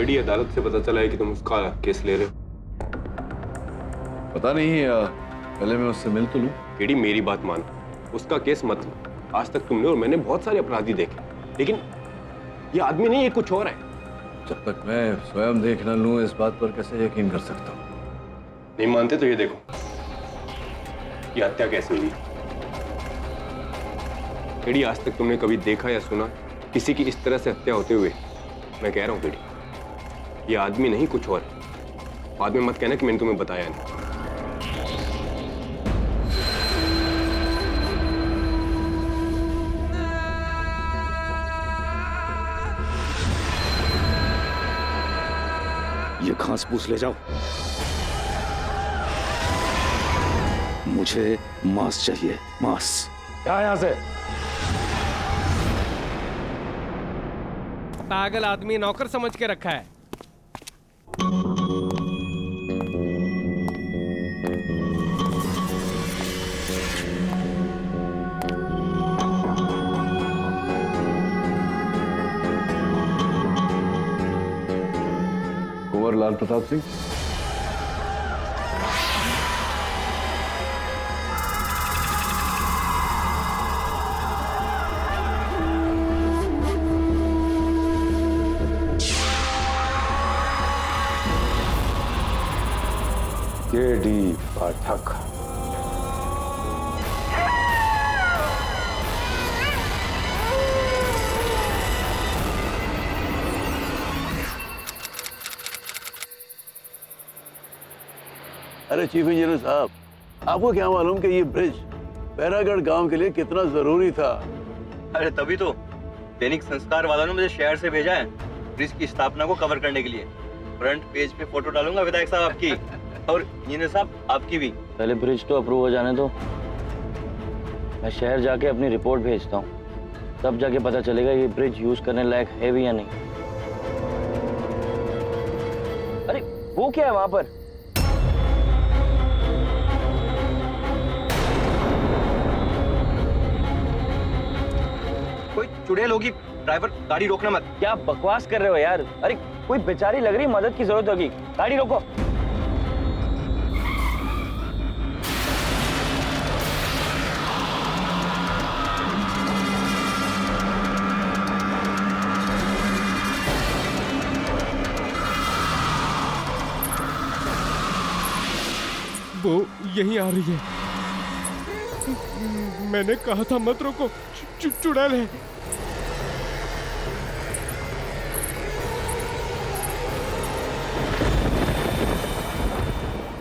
KD, अदालत से पता चला है कि तुम उसका केस ले रहे हो। पता नहीं, पहले मैं उससे मिल तो लूं। केडी, मेरी बात मानो, उसका केस मत लो। आज तक तुमने और मैंने बहुत सारे अपराधी देखे, लेकिन ये आदमी नहीं, ये कुछ और है। जब तक मैं स्वयं देख न लूं, इस बात पर कैसे यकीन कर सकता हूं? नहीं मानते तो ये देखो, ये हत्या कैसे हुई। केडी, आज तक तुमने कभी देखा या सुना किसी की इस तरह से हत्या होते हुए? मैं कह रहा हूं केडी, ये आदमी नहीं कुछ और है। बाद में मत कहना कि मैंने तुम्हें बताया नहीं। ये घास फूस ले जाओ, मुझे मांस चाहिए, मांस। क्या यहां से? पागल आदमी नौकर समझ के रखा है। कुंवर लाल प्रताप सिंह। केडी पाठक। अरे चीफ इंजीनियर साहब, आपको क्या मालूम कि ये ब्रिज बैरागढ़ गांव के लिए कितना जरूरी था? अरे तभी तो दैनिक संस्कार वालों ने मुझे शहर से भेजा है ब्रिज की स्थापना को कवर करने के लिए। फ्रंट पेज पे फोटो डालूंगा विधायक साहब आपकी और इंजीनियर साहब आपकी भी। पहले ब्रिज तो अप्रूव हो जाने दो, मैं शहर जाके अपनी रिपोर्ट भेजता हूँ, तब जाके पता चलेगा ये ब्रिज यूज करने लायक है भी या नहीं। अरे वो क्या है वहां पर? कोई चुड़ैल होगी, ड्राइवर गाड़ी रोकना मत। क्या बकवास कर रहे हो यार? अरे कोई बेचारी लग रही, मदद की जरूरत होगी, गाड़ी रोको। वो यहीं आ रही है। मैंने कहा था मत रोको, चुड़ैल है।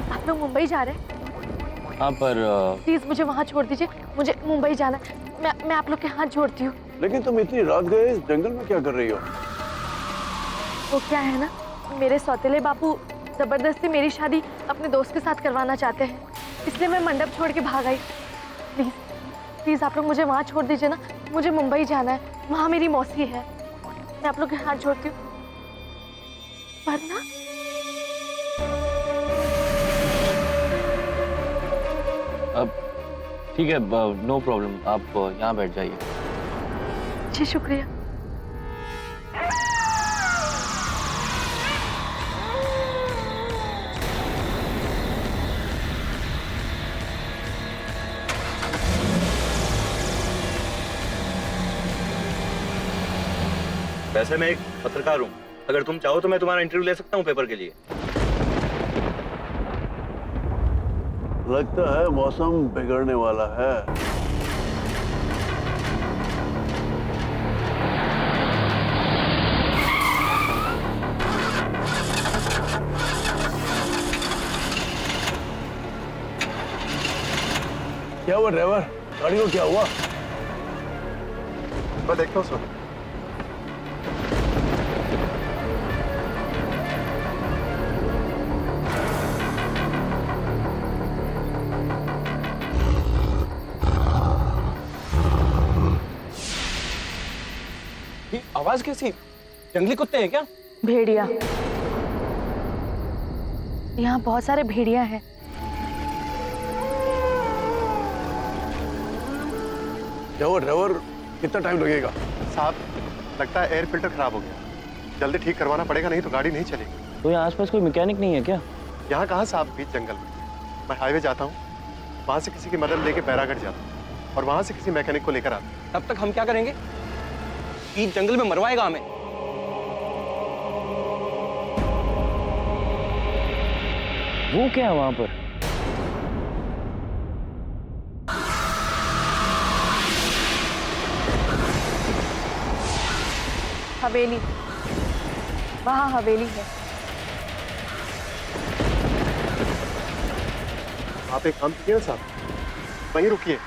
आप लोग मुंबई जा रहे हैं? हाँ पर प्लीज मुझे वहाँ छोड़ दीजिए, मुझे मुंबई जाना है। मैं आप लोग के हाथ जोड़ती हूँ। लेकिन तुम इतनी रात गए इस जंगल में क्या कर रही हो? वो क्या है ना, मेरे सौतेले बापू जबरदस्ती मेरी शादी अपने दोस्त के साथ करवाना चाहते हैं, इसलिए मैं मंडप छोड़ के भाग आई। प्लीज प्लीज आप लोग मुझे वहाँ छोड़ दीजिए ना, मुझे मुंबई जाना है, वहाँ मेरी मौसी है। मैं आप लोग के हाथ जोड़ती हूँ, वरना अब ठीक है, नो प्रॉब्लम, आप यहाँ बैठ जाइए। जी शुक्रिया। वैसे मैं एक पत्रकार हूँ, अगर तुम चाहो तो मैं तुम्हारा इंटरव्यू ले सकता हूँ पेपर के लिए। लगता है मौसम बिगड़ने वाला है। क्या हुआ ड्राइवर, गाड़ी को क्या हुआ? मैं देखता हूँ सर। ये आवाज कैसी? जंगली कुत्ते हैं क्या? भेड़िया, यहाँ बहुत सारे भेड़िया हैं। क्या हुआ ड्राइवर, कितना टाइम लगेगा? साहब लगता है एयर फिल्टर खराब हो गया। जल्दी ठीक करवाना पड़ेगा, नहीं तो गाड़ी नहीं चलेगी। तो यहाँ आसपास कोई मैकेनिक नहीं है क्या? यहाँ कहाँ साफ बीच जंगल में। मैं हाईवे जाता हूँ, वहाँ से किसी की मदद लेके पैरागढ़ जाता हूँ और वहाँ से किसी मैकेनिक को लेकर आता हूँ। तब तक हम क्या करेंगे? बीच जंगल में मरवाएगा हमें। वो क्या है वहां पर? हवेली, वहाँ हवेली है। आप एक काम कीजिए ना साहब, वहीं रुकिए,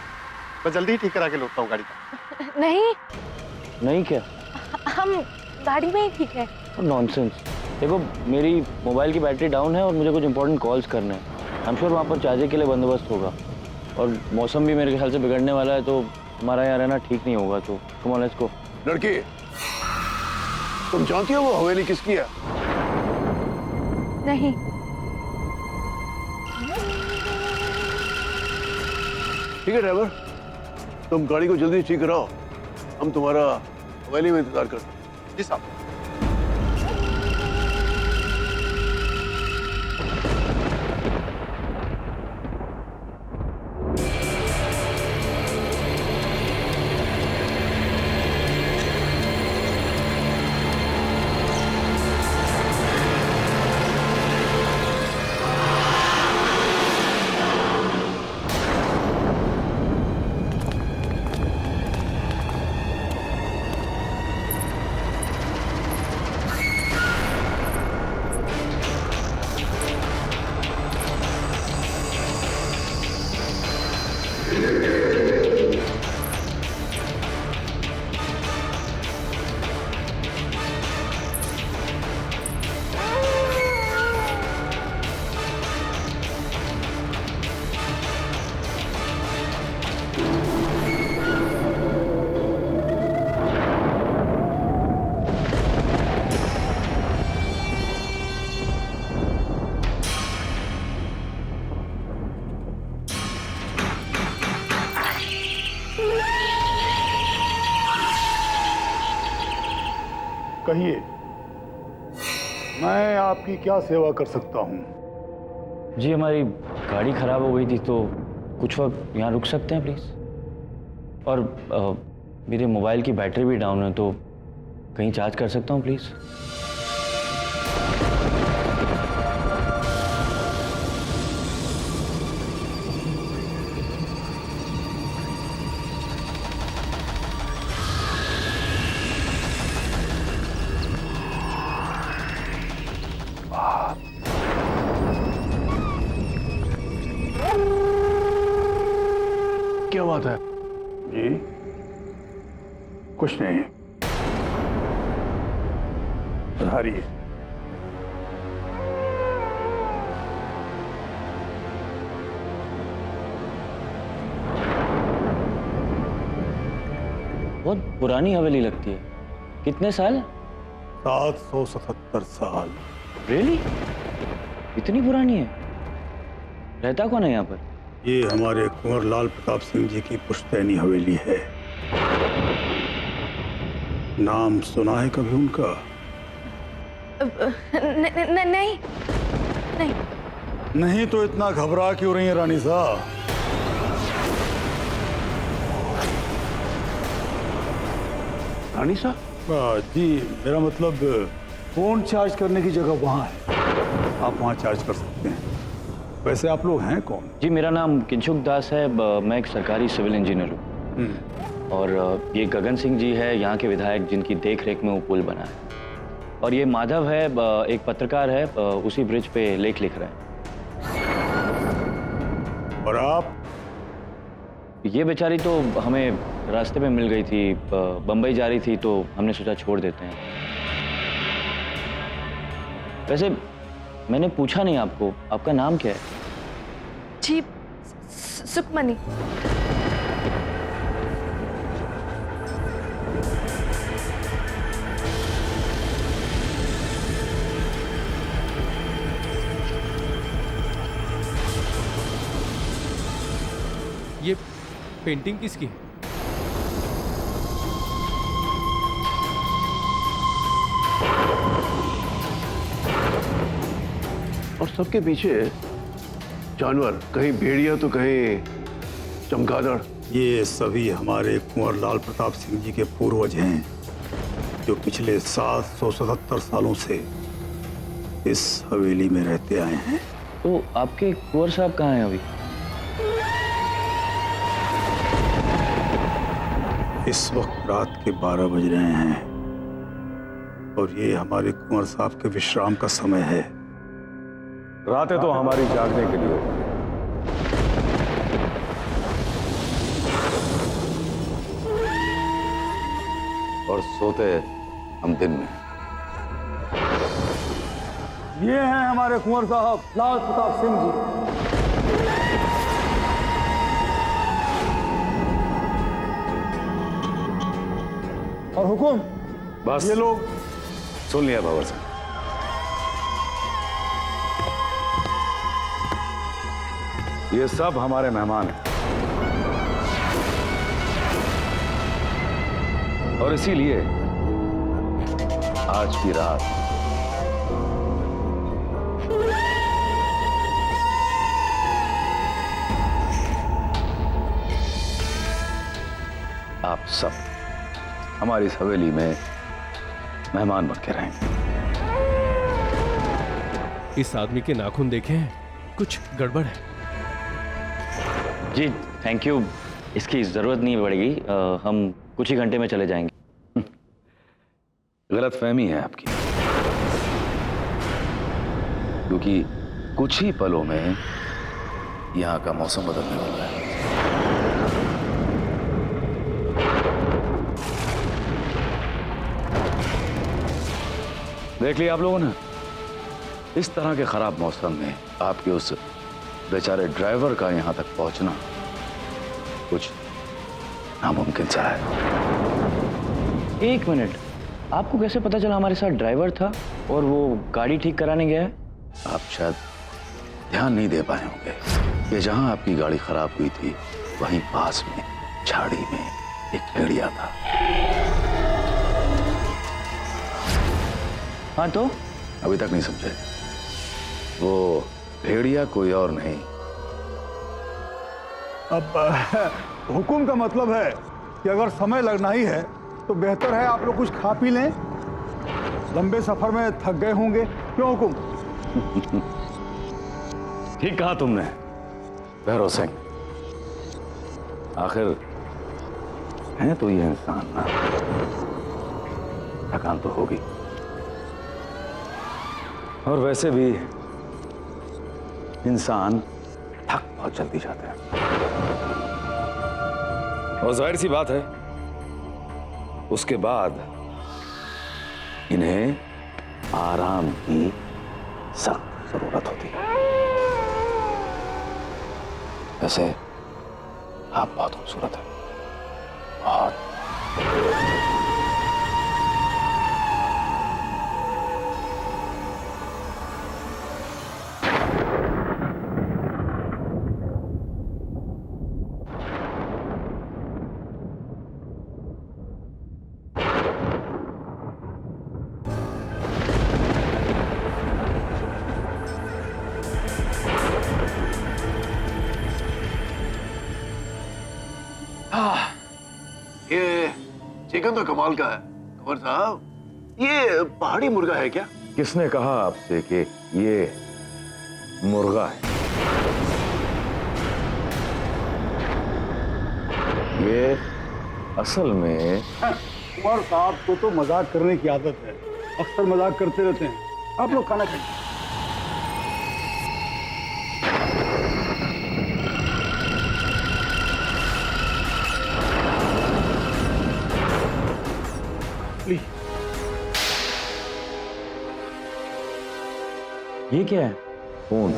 मैं जल्दी ही ठीक करा के लौटता हूँ गाड़ी का। नहीं, नहीं क्या? हम गाड़ी में ही ठीक है। नॉनसेंस। देखो मेरी मोबाइल की बैटरी डाउन है और मुझे कुछ इंपॉर्टेंट कॉल्स करने हैं। आई एम श्योर वहाँ पर चार्जिंग के लिए बंदोबस्त होगा और मौसम भी मेरे ख्याल से बिगड़ने वाला है, तो हमारा यहाँ रहना ठीक नहीं होगा। तो कम ऑन लेट्स गो। लड़की, तुम जानती हो वो हवेली किसकी है? नहीं। ठीक है ड्राइवर, तुम गाड़ी को जल्दी ठीक कराओ, हम तुम्हारा हवेली में इंतजार करते हैं। जी साहब। कहिए, मैं आपकी क्या सेवा कर सकता हूँ? जी हमारी गाड़ी खराब हो गई थी, तो कुछ वक्त यहाँ रुक सकते हैं प्लीज़? और मेरे मोबाइल की बैटरी भी डाउन है, तो कहीं चार्ज कर सकता हूँ प्लीज़? क्या बात है? जी कुछ नहीं, पधारिए। बहुत पुरानी हवेली लगती है। कितने साल? 777 साल। रियली? इतनी पुरानी है? रहता कौन है यहाँ पर? ये हमारे कुंवर लाल प्रताप सिंह जी की पुश्तैनी हवेली है। नाम सुना है कभी उनका? नहीं। नहीं तो इतना घबरा क्यों रही है रानी साहब? रानी साहब? जी मेरा मतलब फोन चार्ज करने की जगह वहाँ है, आप वहाँ चार्ज कर सकते हैं। वैसे आप लोग हैं कौन? जी मेरा नाम किंचुक दास है, मैं एक सरकारी सिविल इंजीनियर हूँ। और ये गगन सिंह जी है यहाँ के विधायक, जिनकी देख रेख में वो पुल बना है। और ये माधव है, एक पत्रकार है, उसी ब्रिज पे लेख लिख रहा है। और आप? ये बेचारी तो हमें रास्ते में मिल गई थी, बम्बई जा रही थी, तो हमने सोचा छोड़ देते हैं। वैसे मैंने पूछा नहीं आपको, आपका नाम क्या है? जी सुखमणि। ये पेंटिंग किसकी है? सबके पीछे जानवर, कहीं भेड़िया तो कहीं चमगादड़। ये सभी हमारे कुंवर लाल प्रताप सिंह जी के पूर्वज हैं, जो पिछले 777 सालों से इस हवेली में रहते आए हैं। तो आपके कुंवर साहब कहाँ हैं अभी? इस वक्त रात के 12 बज रहे हैं और ये हमारे कुंवर साहब के विश्राम का समय है। रातें तो हमारी जागने के लिए होती हैं। और सोते हम दिन में। ये हैं हमारे कुंवर साहब लाल प्रताप सिंह जी। और हुकुम, बस ये लोग सुन लिया बाबर साहब। ये सब हमारे मेहमान हैं और इसीलिए आज की रात आप सब हमारी इस हवेली में मेहमान बन के रहेंगे। इस आदमी के नाखून देखे हैं, कुछ गड़बड़ है। जी थैंक यू, इसकी ज़रूरत नहीं पड़ेगी। हम कुछ ही घंटे में चले जाएंगे। गलतफहमी है आपकी, क्योंकि कुछ ही पलों में यहां का मौसम बदलने वाला है। देख लिया आप लोगों ने, इस तरह के खराब मौसम में आपके उस बेचारे ड्राइवर का यहां तक पहुंचना कुछ नामुमकिन सा है। एक मिनट, आपको कैसे पता चला हमारे साथ ड्राइवर था और वो गाड़ी ठीक कराने गया है? आप शायद ध्यान नहीं दे पाए होंगे कि जहां आपकी गाड़ी खराब हुई थी वहीं पास में झाड़ी में एक भेड़िया था। हाँ तो अभी तक नहीं समझे? वो भेड़िया कोई और नहीं। अब हुकुम का मतलब है कि अगर समय लगना ही है तो बेहतर है आप लोग कुछ खा पी लें। लंबे सफर में थक गए होंगे, क्यों हुकुम? ठीक कहा तुमने भैरव सिंह। आखिर है तो ये इंसान ना, थकान तो होगी। और वैसे भी इंसान थक बहुत जल्दी जाते हैं। और जाहिर सी बात है उसके बाद इन्हें आराम की सख्त जरूरत होती है। वैसे आप बहुत खूबसूरत हैं, बहुत। ये चिकन तो कमाल का है कुंवर साहब। ये पहाड़ी मुर्गा है क्या? किसने कहा आपसे कि ये मुर्गा है? ये असल में कुंवर साहब को तो मजाक करने की आदत है, अक्सर मजाक करते रहते हैं। आप लोग खाना खाइए। ये क्या है? खून।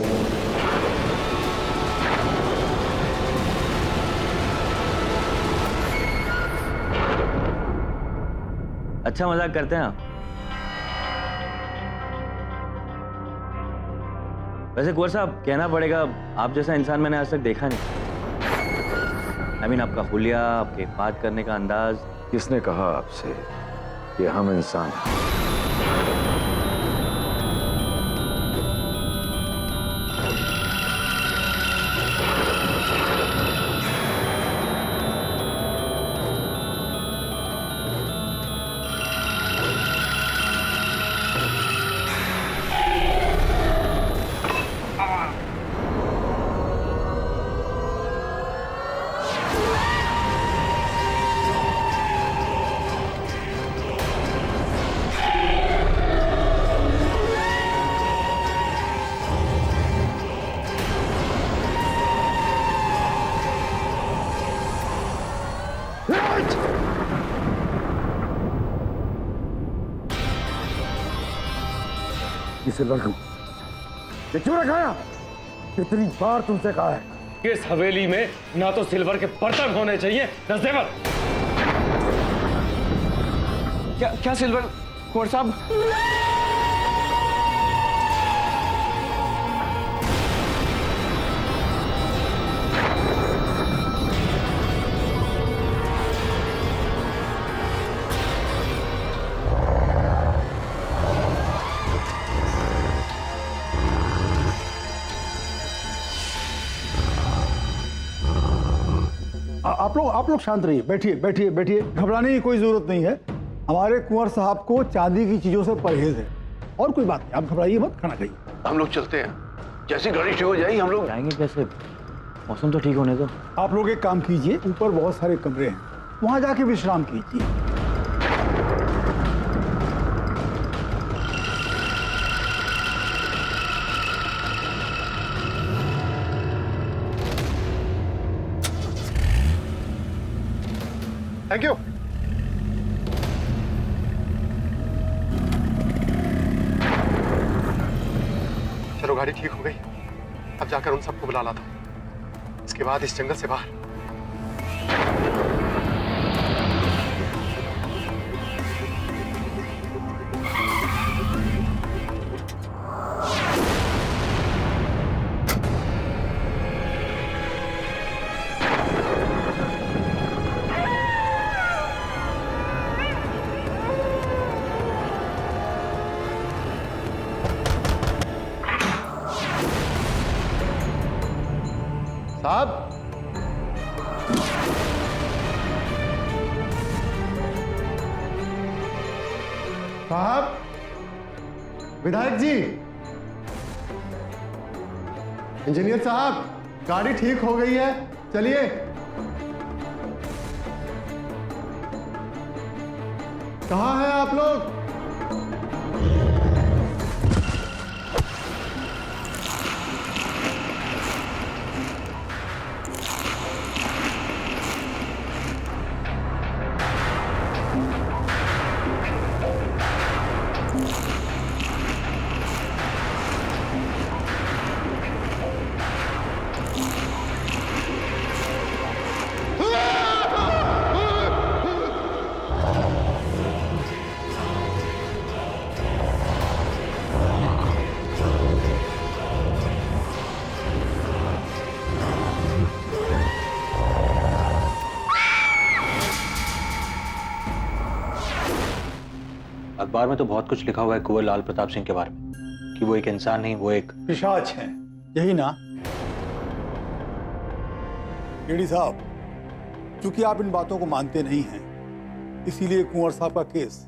अच्छा मजाक करते हैं आप। वैसे कुंवर साहब कहना पड़ेगा, आप जैसा इंसान मैंने आज तक देखा नहीं। I mean, आपका हुलिया, आपके बात करने का अंदाज। किसने कहा आपसे कि हम इंसान हैं? इसे रखो। ये क्यों रखाया? कितनी बार तुमसे कहा है कि इस हवेली में ना तो सिल्वर के बर्तन होने चाहिए ना जेवर। क्या सिल्वर कुंवर साहब? आप लोग शांत रहिए, बैठिए बैठिए बैठिए, घबराने की कोई जरूरत नहीं है। हमारे कुंवर साहब को चांदी की चीजों से परहेज है, और कोई बात नहीं, आप घबराइए मत, खाना खाइए। हम लोग चलते हैं, जैसी गाड़ी ठीक हो जाएगी हम लोग जाएंगे कैसे? मौसम तो ठीक होने दो। आप लोग एक काम कीजिए, ऊपर बहुत सारे कमरे हैं, वहां जाके विश्राम कीजिए। Thank you. चलो गाड़ी ठीक हो गई, अब जाकर उन सबको बुला लाता हूं, इसके बाद इस जंगल से बाहर। साहब, साहब, विधायक जी, इंजीनियर साहब, गाड़ी ठीक हो गई है, चलिए। कहाँ हैं आप लोग? अखबार में तो बहुत कुछ लिखा हुआ है कुंवर लाल प्रताप सिंह के बारे में, कि वो एक इंसान नहीं, वो एक पिशाच हैं, यही ना? केडी साहब, क्योंकि आप इन बातों को मानते नहीं हैं, इसीलिए कुंवर साहब का केस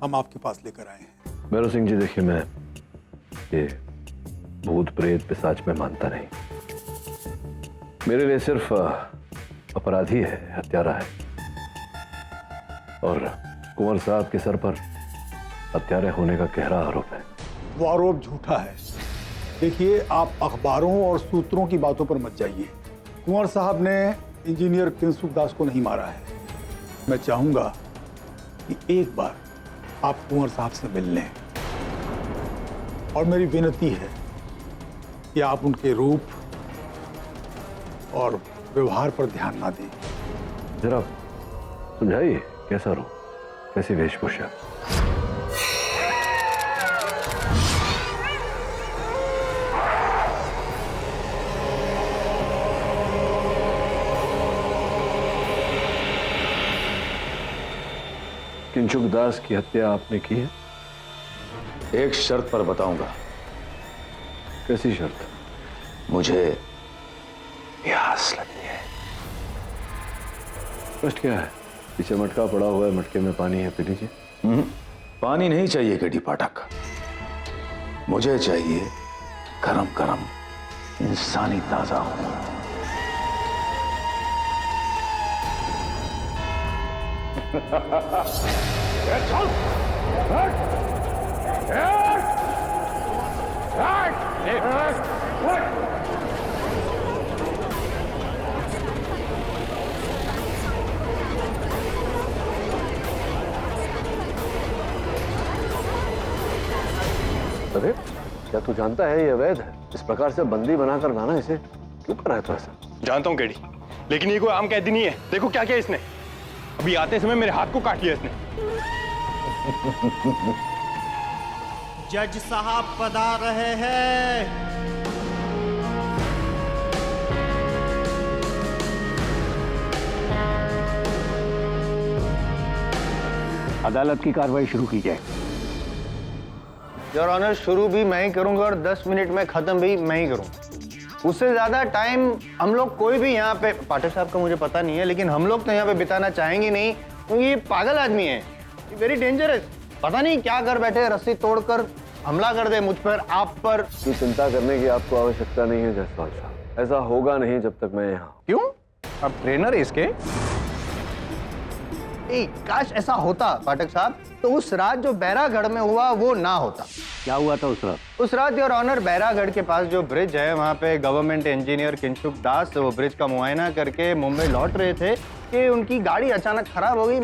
हम आपके पास लेकर आए हैं। भैरव सिंह जी, देखिए, मैं ये भूत प्रेत पिशाच में मानता नहीं। मेरे लिए सिर्फ अपराधी है, हत्यारा है, और कुंवर साहब के सर पर हत्यारे होने का गहरा आरोप है। वो आरोप झूठा है। देखिए, आप अखबारों और सूत्रों की बातों पर मत जाइए। कुंवर साहब ने इंजीनियर किंसुक दास को नहीं मारा है। मैं चाहूंगा कि एक बार आप कुंवर साहब से मिल लें, और मेरी विनती है कि आप उनके रूप और व्यवहार पर ध्यान ना दें। जरा समझाइए, कैसा रूप, कैसी वेशभूषा? किंचुक दास की हत्या आपने की है? एक शर्त पर बताऊंगा। कैसी शर्त? मुझे प्यास लगी है। कष्ट क्या है? पीछे मटका पड़ा हुआ है, मटके में पानी है, पी लीजिए। पानी नहीं चाहिए केडी पाठक, मुझे चाहिए गरम गरम इंसानी ताजा खून। तू जानता है ये अवैध है। इस प्रकार से बंदी बनाकर लाना, इसे क्यों कर रहा है तू ऐसा? जानता हूँ केडी, लेकिन ये कोई आम कैदी नहीं है। देखो क्या किया इसने, अभी आते समय मेरे हाथ को काट लिया इसने। जज साहब पधार रहे हैं। अदालत की कार्रवाई शुरू की जाए। योर ऑनर, शुरू भी मैं ही करूंगा और 10 मिनट में खत्म भी मैं ही करूंगा। उससे ज्यादा टाइम हम लोग कोई भी यहाँ पे, पाठक साहब का मुझे पता नहीं है, लेकिन हम लोग तो यहाँ पे बिताना चाहेंगे नहीं, क्योंकि ये पागल आदमी है, वेरी डेंजरस। पता नहीं क्या कर बैठे, रस्सी तोड़कर हमला कर दे मुझ पर, आप पर। ये चिंता करने की आपको आवश्यकता नहीं है जायसवाल साहब, ऐसा होगा नहीं जब तक मैं यहाँ। क्यों? आप ट्रेनर है इसके? काश ऐसा होता पाठक साहब, तो उस रात जो बैरागढ़ में हुआ वो ना होता। क्या हुआ था उस रात? उस रात योर ऑनर, बैरागढ़ के पास जो ब्रिज है, वहाँ पे गवर्नमेंट इंजीनियर किंशुक दास वो ब्रिज का मुआयना करके मुंबई लौट रहे थे कि उनकी गाड़ी अचानक खराब हो गई।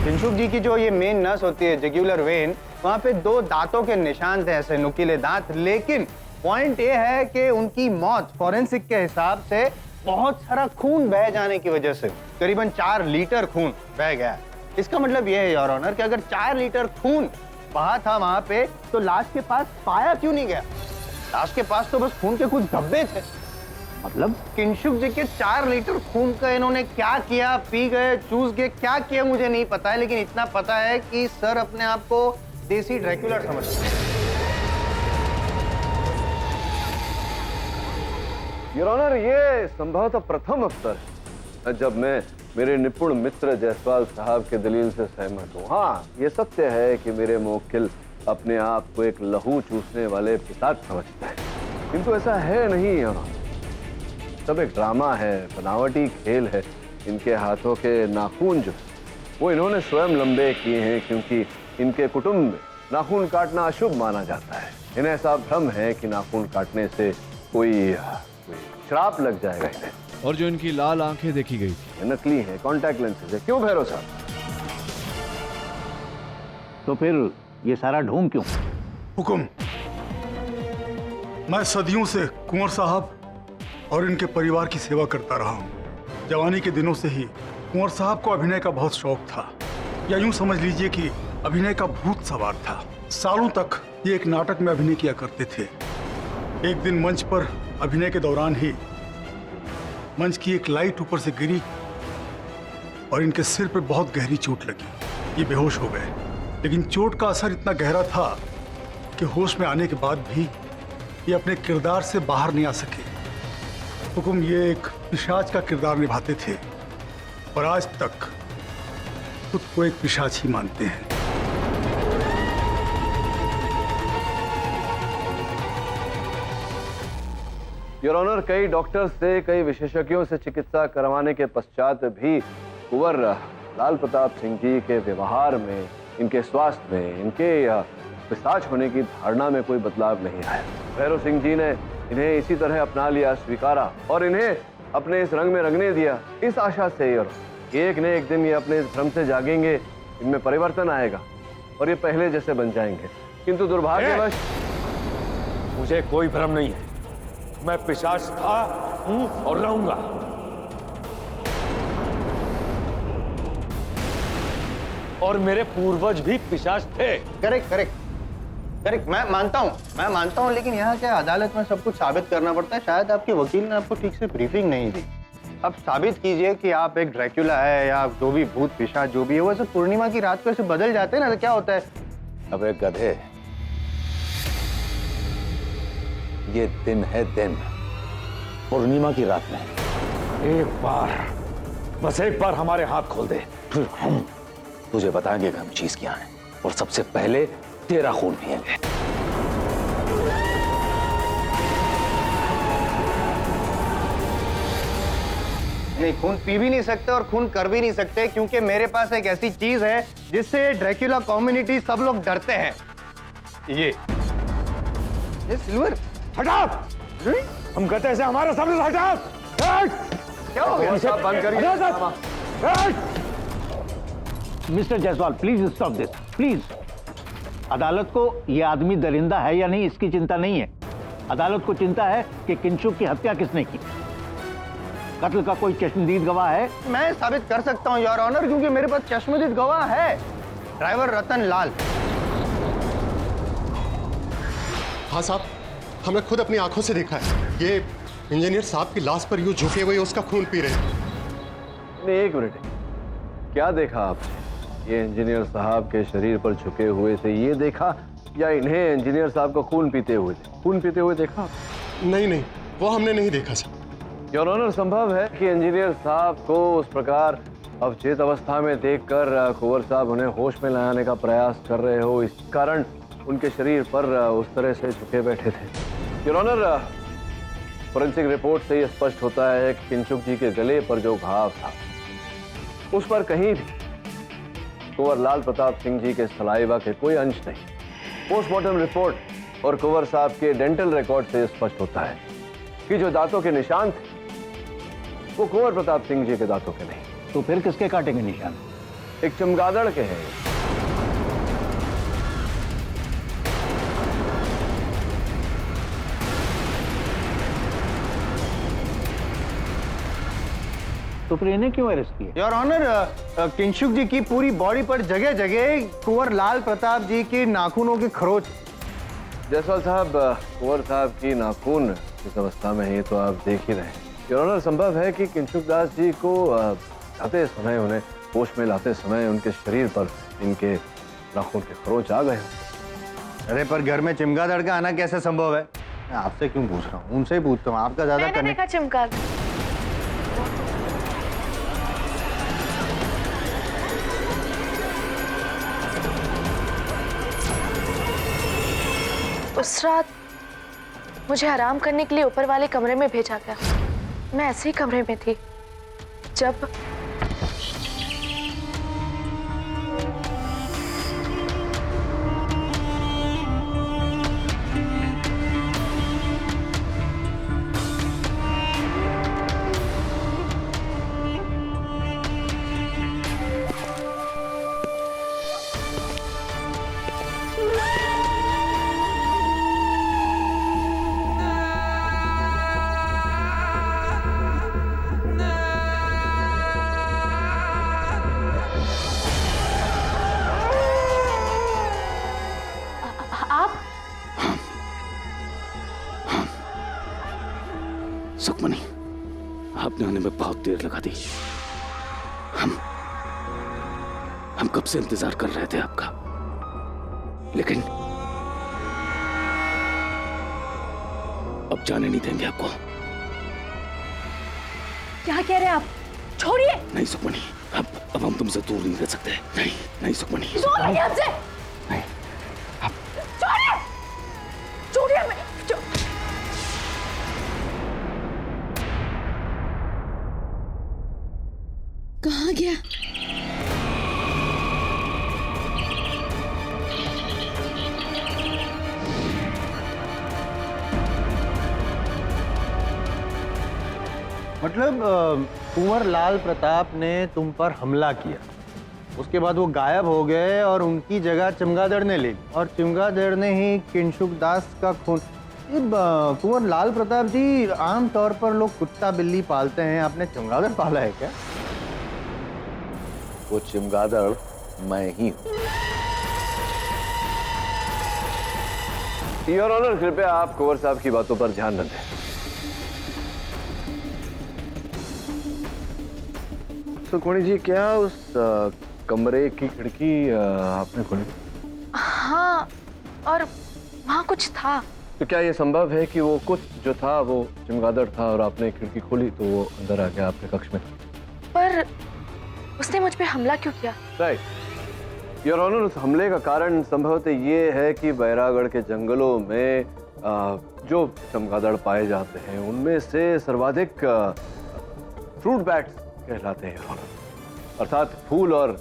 किंशुक जी की जो ये मेन नस होती है, जुगुलर वेन, वहाँ पे 2 दांतों के निशान थे, ऐसे नुकीले दांत। लेकिन पॉइंट ये है कि उनकी मौत फॉरेंसिक के हिसाब से बहुत सारा खून बह जाने की वजह से, करीबन 4 लीटर खून बह गया। इसका मतलब ये है योर ऑनर कि अगर 4 लीटर खून बहा था वहां पे, तो लाश के पास पाया क्यों नहीं गया? लाश के पास तो बस खून के कुछ धब्बे थे। मतलब किंशुक जी के 4 लीटर खून का इन्होंने क्या किया, पी गए, चूस गए, क्या किया मुझे नहीं पता है, लेकिन इतना पता है कि सर अपने आप को देसी ड्रैकुला समझते हैं। योर ऑनर, ये संभवतः प्रथम अवसर है जब मैं मेरे निपुण मित्र जायसवाल साहब के दलील से सहमत हूँ। हाँ, ये सत्य है कि मेरे मुवक्किल अपने आप को एक लहू चूसने वाले पिशाच समझते हैं, किंतु ऐसा है नहीं योर ऑनर। सब एक ड्रामा है, बनावटी खेल है। इनके हाथों के नाखून जो वो इन्होंने स्वयं लंबे किए हैं, क्योंकि इनके कुटुंब में नाखून काटना अशुभ माना जाता है। इन्हें ऐसा भ्रम है कि नाखून काटने से कोई श्राप लग जाएगा इन्हें। और जो इनकी लाल आंखें देखी गई थी, नकली है, कॉन्टैक्ट लेंसेज है। क्यों भैरव साहब? तो फिर ये सारा ढोंग क्यों? हुकुम, मैं सदियों से कुंवर साहब और इनके परिवार की सेवा करता रहा हूँ। जवानी के दिनों से ही कुंवर साहब को अभिनय का बहुत शौक था, या यूं समझ लीजिए कि अभिनय का भूत सवार था। सालों तक ये एक नाटक में अभिनय किया करते थे। एक दिन मंच पर अभिनय के दौरान ही मंच की एक लाइट ऊपर से गिरी और इनके सिर पर बहुत गहरी चोट लगी। ये बेहोश हो गए, लेकिन चोट का असर इतना गहरा था कि होश में आने के बाद भी ये अपने किरदार से बाहर नहीं आ सके। हुकुम, ये एक पिशाच का किरदार निभाते थे और आज तक खुद को एक पिशाच ही मानते हैं। योर ऑनर, कई डॉक्टर्स से, कई विशेषज्ञों से चिकित्सा करवाने के पश्चात भी कुंवर लाल प्रताप सिंह जी के व्यवहार में, इनके स्वास्थ्य में, इनके पिशाच होने की धारणा में कोई बदलाव नहीं आया। भैरव सिंह जी ने इन्हें इसी तरह अपना लिया, स्वीकारा और इन्हें अपने इस रंग में रंगने दिया, इस आशा से योर एक न एक दिन ये अपने इस भ्रम से जागेंगे, इनमें परिवर्तन आएगा और ये पहले जैसे बन जाएंगे। किंतु दुर्भाग्यवश मुझे कोई भ्रम नहीं है। मैं पिशाच था, हूं और रहूंगा। और मेरे पूर्वज भी पिशाच थे। करेक्ट करेक्ट करेक्ट, मैं मानता हूँ, लेकिन यहाँ के अदालत में सब कुछ साबित करना पड़ता है। शायद आपके वकील ने आपको ठीक से ब्रीफिंग नहीं दी। अब साबित कीजिए कि आप एक ड्रैकुला है या जो भी भूत पिशाच जो भी है, वो ऐसे पूर्णिमा की रात को ऐसे बदल जाते हैं ना, तो क्या होता है? अबे गधे, ये दिन है, दिन पूर्णिमा की रात में एक बार, बस एक बार हमारे हाथ खोल दे, फिर हम तुझे बताएंगे कि हम चीज क्या है, और सबसे पहले तेरा खून पिएंगे। नहीं, खून पी भी नहीं सकते और खून कर भी नहीं सकते, क्योंकि मेरे पास एक ऐसी चीज है जिससे ड्रैकुला कम्युनिटी सब लोग डरते हैं। ये सिल्वर हटाओ, हम कहते हैं हमारे सामने से हटाओ। क्या हो गया? बंद करिए। Mister Jaiswal, please stop this, please. अदालत को यह आदमी दरिंदा है या नहीं इसकी चिंता नहीं है। अदालत को चिंता है कि किंशुक की हत्या किसने की। कत्ल का कोई चश्मदीद गवाह है? मैं साबित कर सकता हूं योर ऑनर, क्योंकि मेरे पास चश्मदीद गवाह है, ड्राइवर रतन लाल। हाँ साहब, हमने खुद अपनी आंखों से देखा है। ये इंजीनियर साहब की लाश पर यूं झुके हुए उसका खून पी रहे हैं। नहीं, एक मिनट, क्या देखा आपने? ये इंजीनियर साहब के शरीर पर झुके हुए थे, ये देखा, या इन्हें इंजीनियर साहब को खून पीते हुए देखा? नहीं, वो हमने नहीं देखा सर। योर ऑनर, संभव है कि इंजीनियर साहब को उस प्रकार अवचेत अवस्था में देखकर कुंवर साहब उन्हें होश में लाने का प्रयास कर रहे हो, इस कारण उनके शरीर पर उस तरह से झुके बैठे थे। योर ऑनर, फोरेंसिक रिपोर्ट से यह स्पष्ट होता है कि किंशुक जी के गले पर जो घाव था उस पर कहीं भी कुंवर लाल प्रताप सिंह जी के सलाइवा के कोई अंश नहीं। पोस्टमार्टम रिपोर्ट और कुंवर साहब के डेंटल रिकॉर्ड से स्पष्ट होता है कि जो दांतों के निशान थे वो कुंवर प्रताप सिंह जी के दांतों के नहीं। तो फिर किसके काटे के निशान? एक चमगादड़ के हैं। तो फिर इन्हें क्यों अरेस्ट किया? योर ऑनर, किंशुक जी की पूरी बॉडी पर जगह जगह कुंवर लाल प्रताप जी के नाखूनों की खरोच। जायसवाल साहब, कुंवर साहब की नाखून किस अवस्था में है ये तो आप देख ही रहे हैं। योर ऑनर, संभव है कि किंशुक दास जी को लाते समय, उन्हें होश में लाते समय उनके शरीर पर इनके नाखून के खरोच आ गए। अरे पर घर में चमगादड़ का आना कैसे संभव है? मैं आपसे क्यों पूछ रहा हूँ, उनसे ही पूछता हूँ, आपका ज्यादा मैंने देखा चमगादड़। उस रात मुझे आराम करने के लिए ऊपर वाले कमरे में भेजा गया। मैं ऐसे ही कमरे में थी जब सुखमनी, आपने आने में बहुत देर लगा दी। हम कब से इंतजार कर रहे थे आपका, लेकिन अब जाने नहीं देंगे आपको। क्या कह रहे हैं आप? छोड़िए। नहीं सुखमनी, अब हम तुमसे दूर नहीं रह सकते। नहीं सुखमनी, छोड़िए हमसे। नहीं, छोड़िए, छोड़िए हमें। कहाँ गया? मतलब कुंवर लाल प्रताप ने तुम पर हमला किया, उसके बाद वो गायब हो गए और उनकी जगह चमगादड़ ने ली, और चमगादड़ ने ही किंशुक दास का खून। कुंवर लाल प्रताप जी, आमतौर पर लोग कुत्ता बिल्ली पालते हैं, आपने चमगादड़ पाला है क्या? वो चमगादड़ मैं ही हूं। योर ऑनर, कृपया आप कुंवर साहब की बातों पर ध्यान न दें। सुखमणी जी, क्या उस कमरे की खिड़की आपने खोली? हाँ, और वहाँ कुछ था। तो क्या ये संभव है कि वो कुछ जो था वो चमगादड़ था और आपने खिड़की खोली तो वो अंदर आ गया आपके कक्ष में? पर उसने मुझ पे हमला क्यों किया? राइट योर ऑनर, उस हमले का कारण संभवतः ये है कि बैरागढ़ के जंगलों में जो चमगादड़ पाए जाते हैं उनमें से सर्वाधिक फ्रूट बैट्स कहलाते हैं योर ऑनर, अर्थात फूल और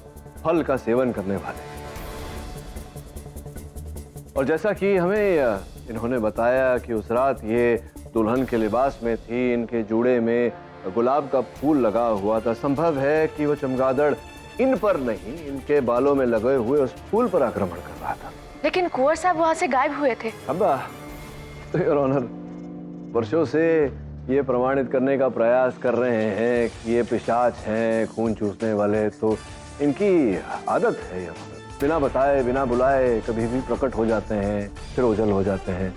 फल का सेवन करने वाले। और जैसा कि हमें इन्होंने बताया कि उस रात ये दुल्हन के लिबास में थी, इनके जूड़े में गुलाब का फूल लगा हुआ था, संभव है कि वो चमगादड़ इन पर नहीं, इनके बालों में लगे हुए उस फूल पर आक्रमण कर रहा था। लेकिन कुंवर साहब वहां से गायब हुए थे। अब्बा, तो योर ऑनर, वर्षों से ये प्रमाणित करने का प्रयास कर रहे हैं कि ये पिशाच हैं, खून चूसने वाले, तो इनकी आदत है योर ऑनर, बिना बताए बिना बुलाए कभी भी प्रकट हो जाते हैं, फिर ओझल हो जाते हैं,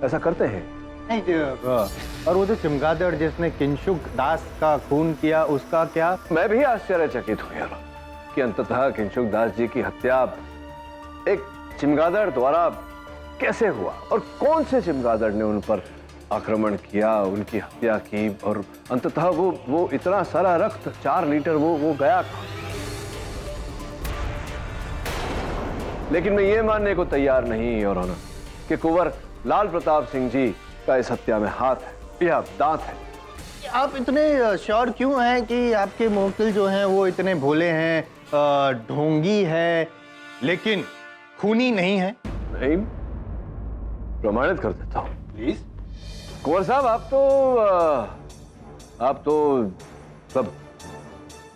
ऐसा करते हैं। नहीं, और वो जो चमगादड़ जिसने किंशुक दास का खून किया, उसका क्या? मैं भी आश्चर्यचकित हूँ यार कि अंततः किंशुक दास जी की हत्या एक चमगादड़ द्वारा कैसे हुआ और कौन से चमगादड़ ने उन पर आक्रमण किया, उनकी हत्या की, और अंततः वो इतना सारा रक्त 4 लीटर वो गया कहाँ? लेकिन मैं ये मानने को तैयार नहीं और ऑनर कि कुंवर लाल प्रताप सिंह जी का इस हत्या में हाथ है या दांत है। आप इतने श्योर क्यों हैं कि आपके मुवक्किल जो हैं वो इतने भोले हैं, ढोंगी है, लेकिन खूनी नहीं है? नहीं, प्रमाणित कर देता हूं प्लीज। कुंवर साहब, आप तो सब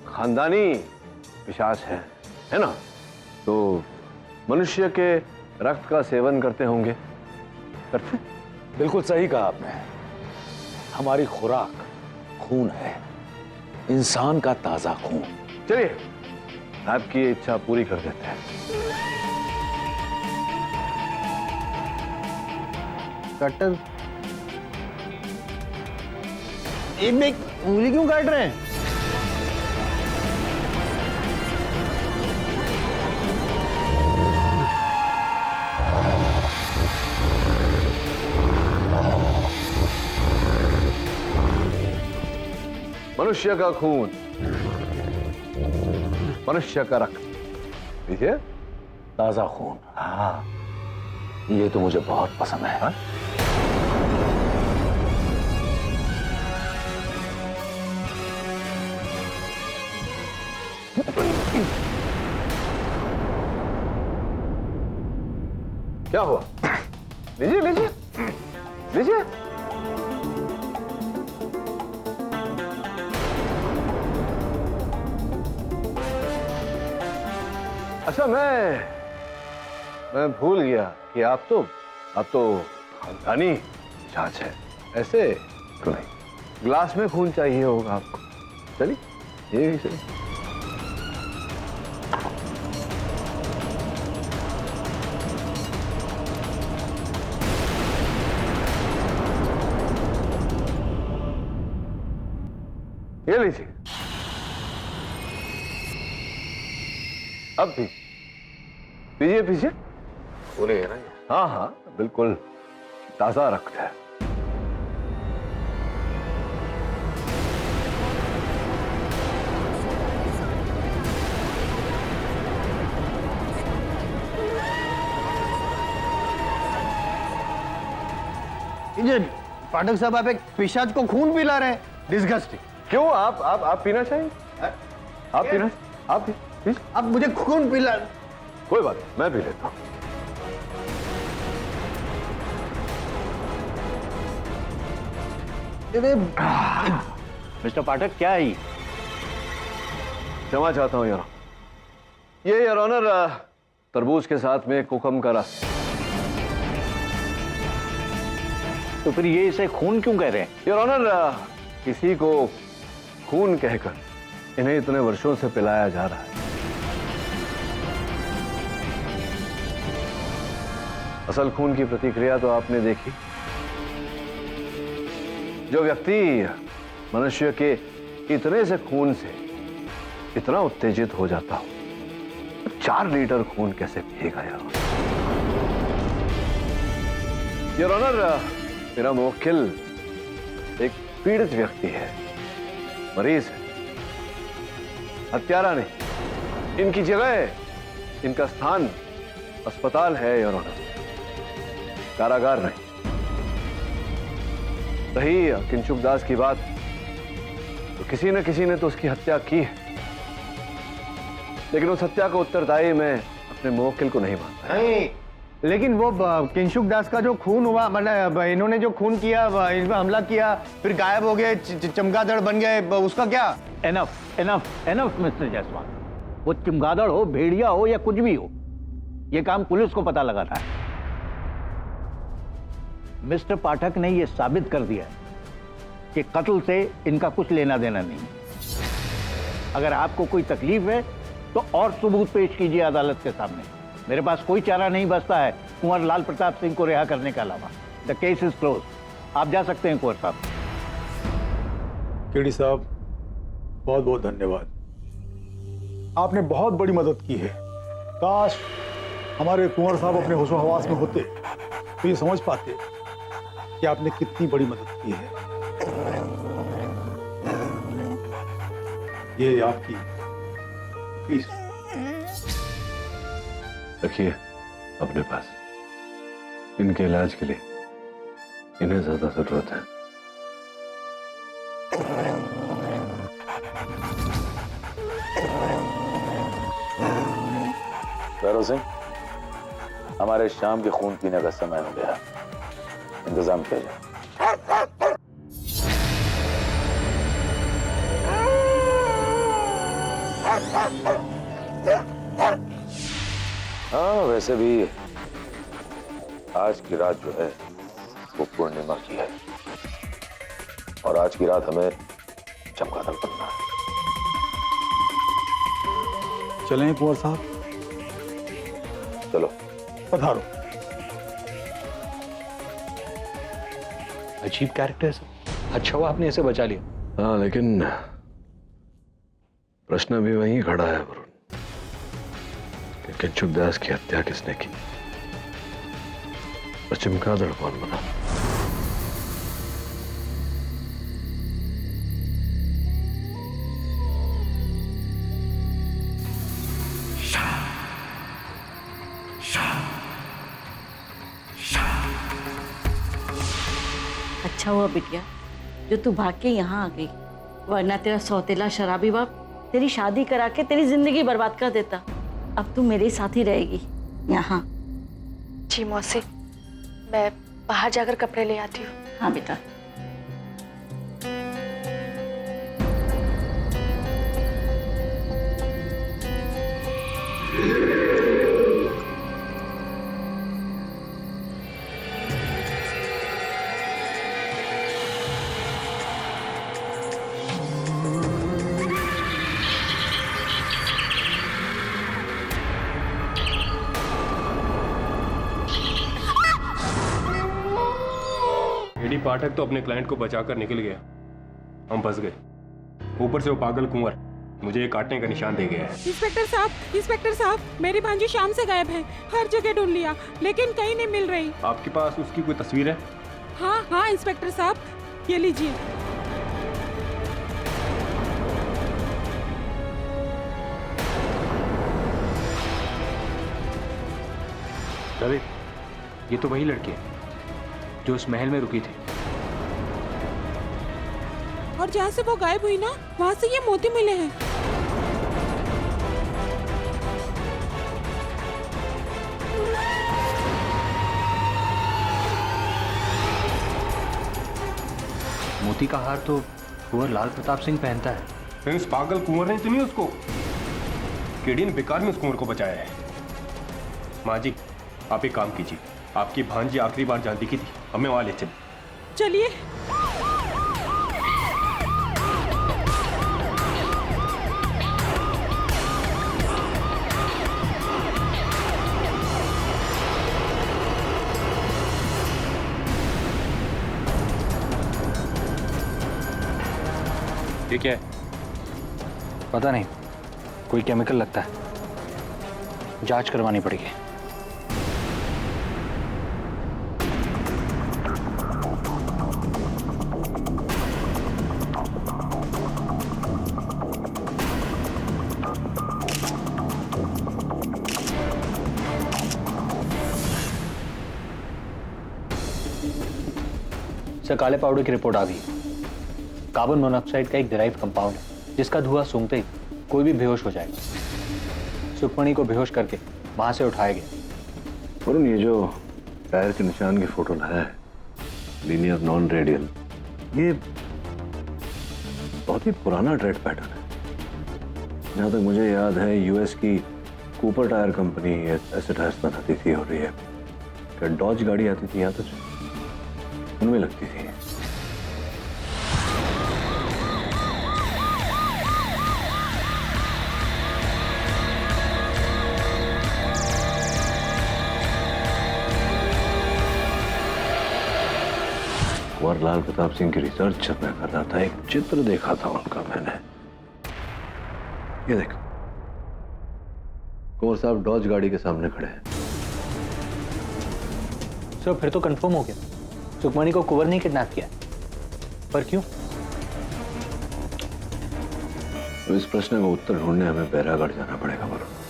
खानदानी पिशाच है ना? तो मनुष्य के रक्त का सेवन करते होंगे, करते? बिल्कुल सही कहा आपने। हमारी खुराक खून है, इंसान का ताजा खून। चलिए, आपकी इच्छा पूरी कर देते हैं। कटर एक उंगली क्यों काट रहे हैं? मनुष्य का खून, मनुष्य का रक्त, ठीक है? ताजा खून, हाँ, ये तो मुझे बहुत पसंद है। हाँ? क्या हुआ? लीजिए लीजिए लीजिए। अच्छा, मैं भूल गया कि आप तो खानदानी जांच है, ऐसे तो नहीं। ग्लास में खून चाहिए होगा आपको। चलिए, ये भी सही। ये लीजिए। अब भी पीजिए पीजिए। पूरे है ना? हाँ हाँ, बिल्कुल ताजा रक्त है। पाठक साहब, आप एक पिशाच को खून पिला रहे हैं। डिस्गस्टिंग। क्यों? आप पीना चाहिए? आप पीना? आप प्लीज। आप मुझे खून पिला। कोई बात नहीं, मैं पी लेता हूं। मिस्टर पाठक, क्या है? क्षमा चाहता हूं यार। ये यार ऑनर तरबूज के साथ में कुकम का रस। तो फिर ये इसे खून क्यों कह रहे हैं? यार ऑनर, किसी को खून कहकर इन्हें इतने वर्षों से पिलाया जा रहा है। असल खून की प्रतिक्रिया तो आपने देखी। जो व्यक्ति मनुष्य के इतने से खून से इतना उत्तेजित हो जाता हो, 4 लीटर खून कैसे पिएगा यार? यार ऑनर, मेरा मुवक्किल एक पीड़ित व्यक्ति है, मरीज है, हत्यारा नहीं। इनकी जगह, इनका स्थान अस्पताल है योर ऑनर, कारागार नहीं। रही किंशुक दास की बात, तो किसी न किसी ने तो उसकी हत्या की है, लेकिन उस हत्या को उत्तरदायी मैं अपने मुवक्किल को नहीं मानता। नहीं, लेकिन वो किंशुक दास का जो खून हुआ, मतलब इन्होंने जो खून किया, इन पर हमला किया, फिर गायब हो गए, चमगादड़ बन गए, उसका क्या? Enough enough enough mister Jaiswal. वो चमगादड़ हो, भेड़िया हो या कुछ भी हो, ये काम पुलिस को पता लगाता है। मिस्टर पाठक ने यह साबित कर दिया कि कत्ल से इनका कुछ लेना देना नहीं। अगर आपको कोई तकलीफ है तो और सबूत पेश कीजिए अदालत के सामने। मेरे पास कोई चारा नहीं बचता है कुंवर लाल प्रताप सिंह को रिहा करने के अलावा। The case is close. आप जा सकते हैं कुंवर साहब। केडी साहब, बहुत बहुत धन्यवाद। आपने बहुत बड़ी मदद की है। काश हमारे कुंवर साहब अपने होशो हवास में होते तो ये समझ पाते कि आपने कितनी बड़ी मदद की है। ये आपकी फीस रखिए अपने पास। इनके इलाज के लिए इन्हें ज्यादा जरूरत है। भैरव सिंह, हमारे शाम के खून पीने का समय हो गया, इंतजाम किया जाए। हाँ, वैसे भी आज की रात जो है वो पूर्णिमा की है और आज की रात हमें चमगादड़ बनना है। चलें कुंवर साहब? चलो पधारो। अजीब कैरेक्टर है सब। अच्छा हुआ आपने इसे बचा लिया। हाँ, लेकिन प्रश्न भी वहीं खड़ा है वरुण कि किंशुक दास की हत्या किसने की और चमगादड़ कौन बना। अच्छा हुआ बिटिया जो तू भाग के यहाँ आ गई, वरना तेरा सौतेला शराबी बाप तेरी शादी करा के तेरी जिंदगी बर्बाद कर देता। अब तू मेरे साथ ही रहेगी यहाँ। जी मौसी, मैं बाहर जाकर कपड़े ले आती हूँ। हाँ बेटा। एडी पाठक तो अपने क्लाइंट को बचाकर निकल गया, हम फंस गए। ऊपर से वो पागल कुंवर मुझे एक काटने का निशान दे गया है। इंस्पेक्टर साहब, मेरी भांजी शाम से गायब है। हर जगह ढूंढ लिया लेकिन कहीं नहीं मिल रही। आपके पास उसकी कोई तस्वीर है? हाँ इंस्पेक्टर साहब, ये लीजिए। रवि, ये तो वही लड़की है जो उस महल में रुकी थी। और जहाँ से वो गायब हुई ना, वहाँ से ये मोती मिले हैं। मोती का हार तो कुंवर लाल प्रताप सिंह पहनता है। फिर उस पागल कुंवर ने चुनी उसको। केडी ने बेकार में उस कुंवर को बचाया है। माँ जी, आप एक काम कीजिए, आपकी भांजी आखिरी बार जहाँ दिखी थी हमें वहां ले चलिए। ये क्या है? पता नहीं, कोई केमिकल लगता है, जांच करवानी पड़ेगी। सर, काले पाउडर की रिपोर्ट आ गई। कार्बन मोनोऑक्साइड का एक डिराइव कंपाउंड है जिसका धुआं सूंघते ही कोई भी बेहोश हो जाएगा। सुखमणि को बेहोश करके वहां से उठाया गया। वरुण, ये जो टायर के निशान की फोटो लाया है, लीनियर नॉन रेडियल, ये बहुत ही पुराना ट्रेड पैटर्न है। जहाँ तक मुझे याद है, यूएस की कूपर टायर कंपनी ऐसे टायर्स बनाती थी, और ये डॉज गाड़ी आती थी यहाँ, तो उनमें लगती थी। कुंवर लाल प्रताप सिंह की रिसर्च जब मैं कर रहा था, एक चित्र देखा था उनका मैंने। ये देखो, कुंवर साहब डॉज गाड़ी के सामने खड़े हैं। सर फिर तो कंफर्म हो गया, सुखमणि को कुंवर ने किडनैप किया। पर क्यों? तो इस प्रश्न का उत्तर ढूंढने हमें बैरागढ़ जाना पड़ेगा वरुण।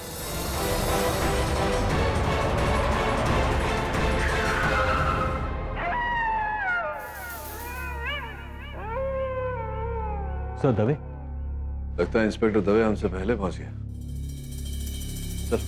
सर दवे? लगता है इंस्पेक्टर दवे हमसे पहले पहुंच गया। सर,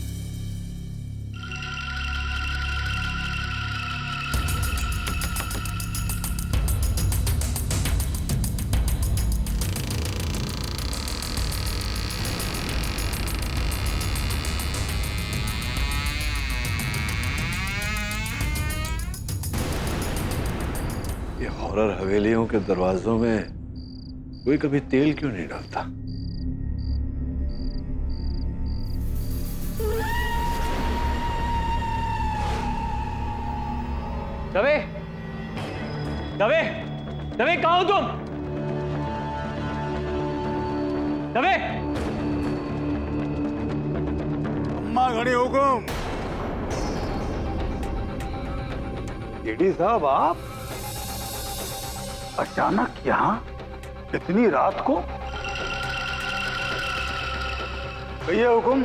ये हॉरर हवेलियों के दरवाजों में कोई कभी तेल क्यों नहीं डालता? दवे, दवे, दवे कहाँ हो तुम? दवे, अम्मा घड़ी हुकुम। जेडी साहब, आप अचानक यहाँ इतनी रात को? भैया हुकुम,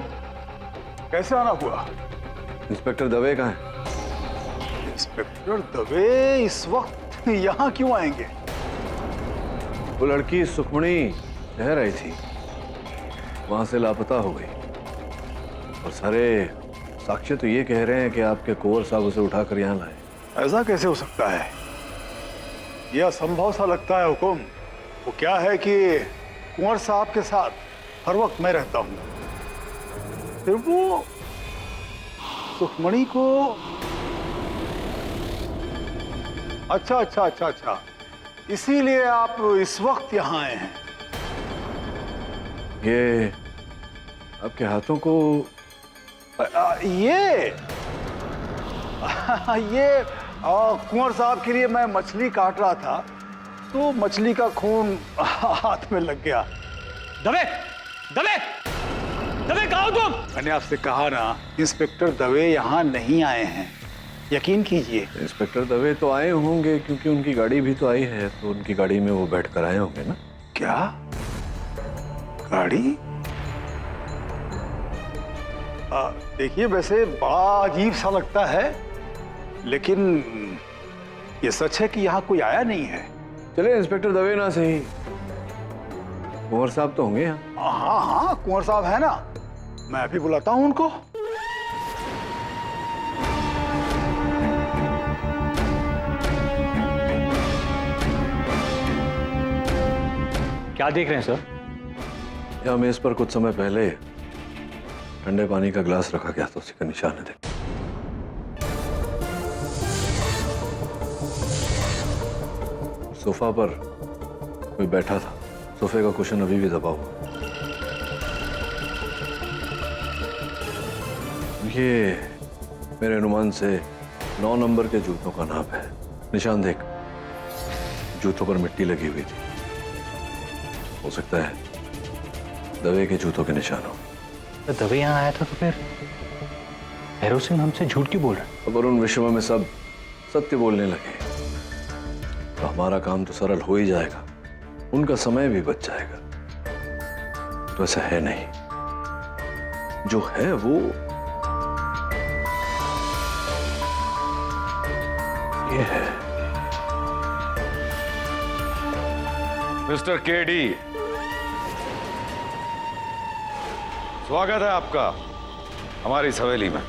कैसे आना हुआ? इंस्पेक्टर दवे कहाँ है? इंस्पेक्टर दवे इस वक्त यहाँ क्यों आएंगे? वो लड़की सुखमणि रह रही थी, वहां से लापता हो गई, और सारे साक्ष्य तो ये कह रहे हैं कि आपके कुंवर साहब उसे उठाकर यहाँ लाए। ऐसा कैसे हो सकता है? यह असंभव सा लगता है हुकुम। वो क्या है कि कुंवर साहब के साथ हर वक्त मैं रहता हूँ, फिर वो सुखमणि को। अच्छा अच्छा अच्छा अच्छा, इसीलिए आप इस वक्त यहाँ आए हैं। ये आपके हाथों को ये कुंवर साहब के लिए मैं मछली काट रहा था, तो मछली का खून हाथ में लग गया। दवे, दवे, दवे कहाँ हो तुम? मैंने आपसे कहा ना, इंस्पेक्टर दवे यहाँ नहीं आए हैं, यकीन कीजिए। इंस्पेक्टर दवे तो आए होंगे, क्योंकि उनकी गाड़ी भी तो आई है, तो उनकी गाड़ी में वो बैठकर आए होंगे ना। क्या गाड़ी? देखिए, वैसे बड़ा अजीब सा लगता है, लेकिन ये सच है कि यहाँ कोई आया नहीं है। चले इंस्पेक्टर दवे ना सही, कुंवर साहब तो होंगे यहाँ। हाँ हाँ, कुंवर साहब है ना, मैं अभी बुलाता हूँ उनको। क्या देख रहे हैं सर? यहाँ मेज पर कुछ समय पहले ठंडे पानी का ग्लास रखा गया, तो उसी का निशान है। देख, सोफा पर कोई बैठा था, सोफे का कुशन अभी भी दबा हुआ। ये मेरे अनुमान से 9 नंबर के जूतों का नाप है। निशान देख, जूतों पर मिट्टी लगी हुई थी, हो सकता है दवे के जूतों के निशान हो। तो दवे यहाँ आया था, तो फिर भैरव सिंह हमसे झूठ क्यों बोल रहे? अब उन विषयों में सब सत्य बोलने लगे तो हमारा काम तो सरल हो ही जाएगा, उनका समय भी बच जाएगा। तो ऐसा है नहीं, जो है वो ये है। मिस्टर केडी, स्वागत है आपका हमारी इस हवेली में।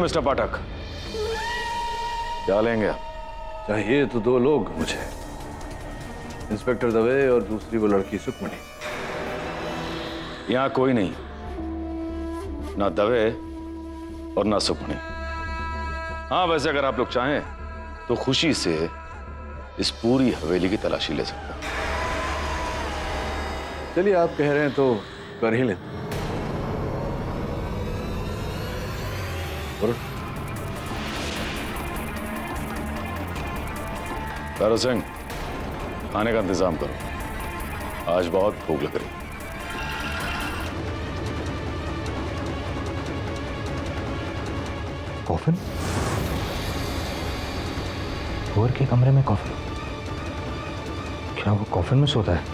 मिस्टर पाठक, क्या लेंगे आप? चाहिए तो दो लोग मुझे, इंस्पेक्टर दवे और दूसरी वो लड़की सुखमणि। यहां कोई नहीं, ना दवे और ना सुखमणि। हाँ, वैसे अगर आप लोग चाहें तो खुशी से इस पूरी हवेली की तलाशी ले सकते हैं। चलिए, आप कह रहे हैं तो कर ही लें। तारा सिंह, खाने का इंतजाम करो, आज बहुत भूख लग रही। कॉफिन? कुंवर के कमरे में कॉफिन? क्या वो कॉफिन में सोता है?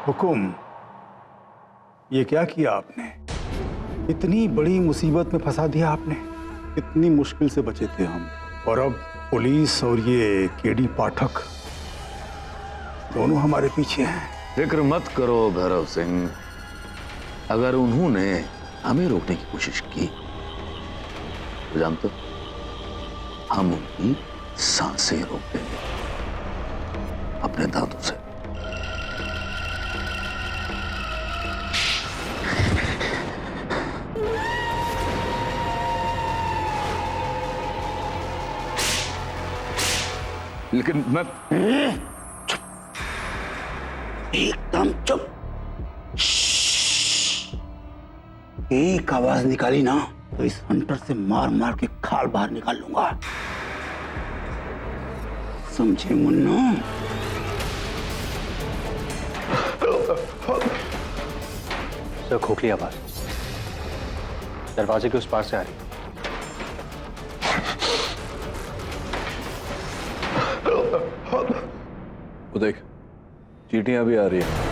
हुकुम, ये क्या किया आपने? इतनी बड़ी मुसीबत में फंसा दिया आपने। इतनी मुश्किल से बचे थे हम, और अब पुलिस और ये केडी पाठक दोनों हमारे पीछे हैं। फिक्र मत करो भैरव सिंह, अगर उन्होंने हमें रोकने की कोशिश की तो जानते, हम उनकी सांसें रोक देंगे अपने दांतों से। लेकिन मैं चुप, एकदम चुप। एक आवाज निकाली ना तो इस हंटर से मार मार के खाल बाहर निकाल लूंगा, समझे मुन्ना? सर, खोखली आवाज दरवाजे के उस पार से आ रही। वो देख, चींटियां भी आ रही हैं।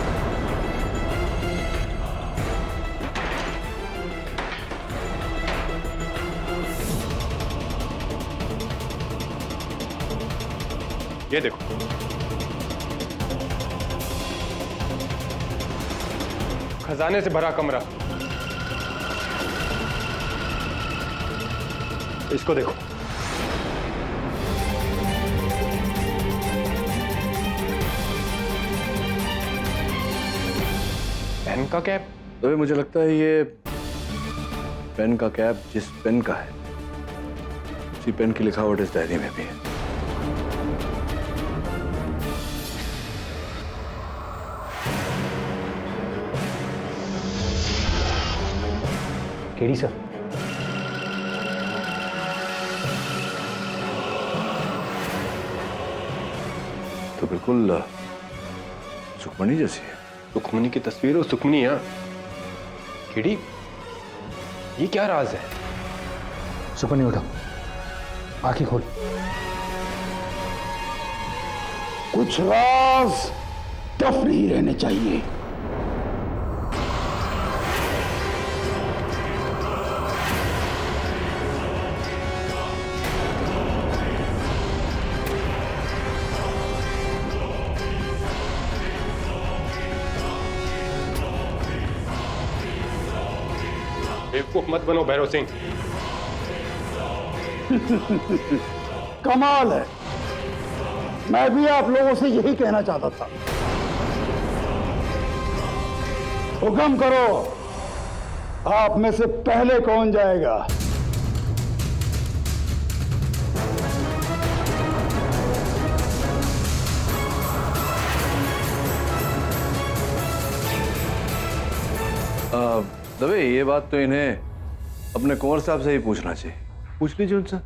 ये देखो, खजाने से भरा कमरा। इसको देखो, पेन का कैप। तो मुझे लगता है ये पेन का कैप जिस पेन का है, उसी पेन की लिखावट इस डायरी में भी है। केडी सर, तो बिल्कुल सुखमणि जैसी है। सुखमणि की तस्वीर और सुखमणि यहाँ। केडी, ये क्या राज है? सुखमणि उठो, आंखें खोल। कुछ राज टफ नहीं रहने चाहिए। बेवकूफ मत बनो भैरव सिंह। कमाल है, मैं भी आप लोगों से यही कहना चाहता था। हुक्म करो, आप में से पहले कौन जाएगा? दवे, ये बात तो इन्हें अपने कुंवर साहब से ही पूछना चाहिए। पूछ लीजिए उनसे।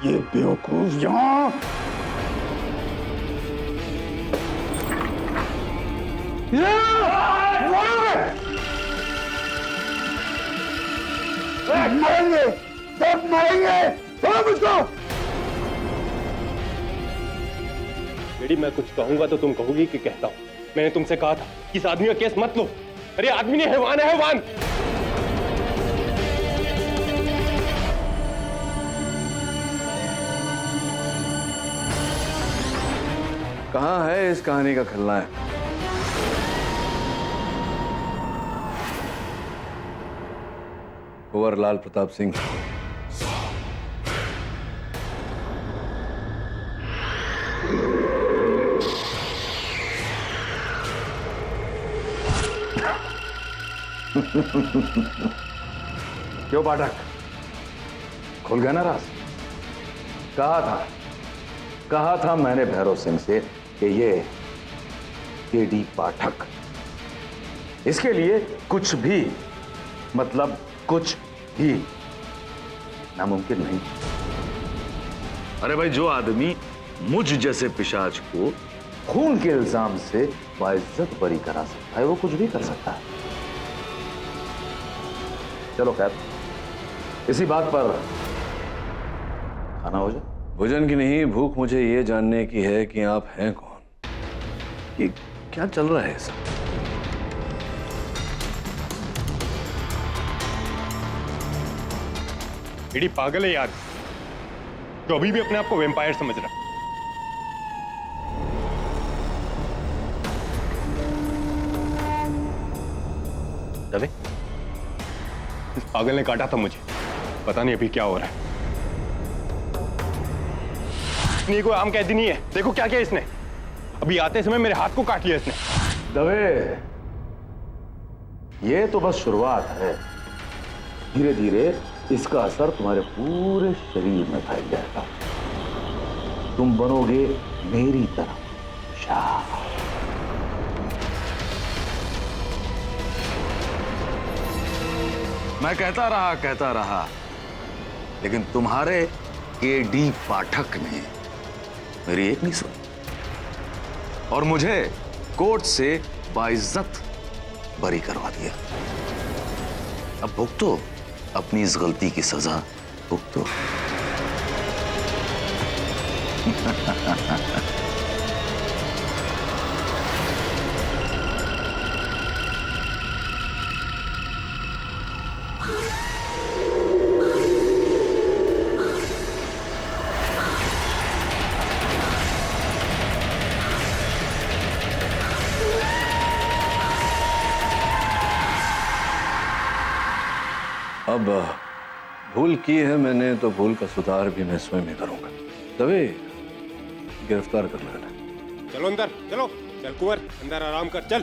ये बेवकूफ यहाँ मरेंगे, सब मरेंगे। छोड़ो मुझको। बेटी मैं कुछ कहूंगा तो तुम कहोगी कि कहता हूं। मैंने तुमसे कहा था कि इस आदमी का केस मत लो। अरे आदमी ने हैवान है, हैवान। कहां है इस कहानी का खलनायक? कुंवर लाल प्रताप सिंह। क्यों पाठक, खुल गया ना राज? कहा था मैंने भैरव सिंह से कि ये केडी पाठक, इसके लिए कुछ भी, मतलब कुछ भी नामुमकिन नहीं। अरे भाई, जो आदमी मुझ जैसे पिशाच को खून के इल्जाम से बाइज्जत बरी करा सकता है, वो कुछ भी कर सकता है। चलो खैर, इसी बात पर खाना हो जाए। भोजन की नहीं, भूख मुझे ये जानने की है कि आप हैं कौन, ये क्या चल रहा है सब? बेटी पागल है यार, जो अभी भी अपने आप को वेम्पायर समझ रहा है। दवे, इस पागल ने काटा था मुझे, पता नहीं अभी क्या हो रहा है। नहीं, कोई आम कैदी नहीं है। देखो क्या किया इसने, अभी आते समय मेरे हाथ को काट लिया इसने। दवे, ये तो बस शुरुआत है, धीरे धीरे इसका असर तुम्हारे पूरे शरीर में फैल जाएगा। तुम बनोगे मेरी तरह शाह। मैं कहता रहा, लेकिन तुम्हारे केडी पाठक ने मेरी एक नहीं सुनी और मुझे कोर्ट से बाइज्जत बरी करवा दिया। अब भुगतो अपनी इस गलती की सजा, भुगतो। अब भूल की है मैंने, तो भूल का सुधार भी मैं स्वयं ही करूंगा। तभी गिरफ्तार कर लेना। चलो अंदर, चलो। चल कुंवर, अंदर आराम कर, चल।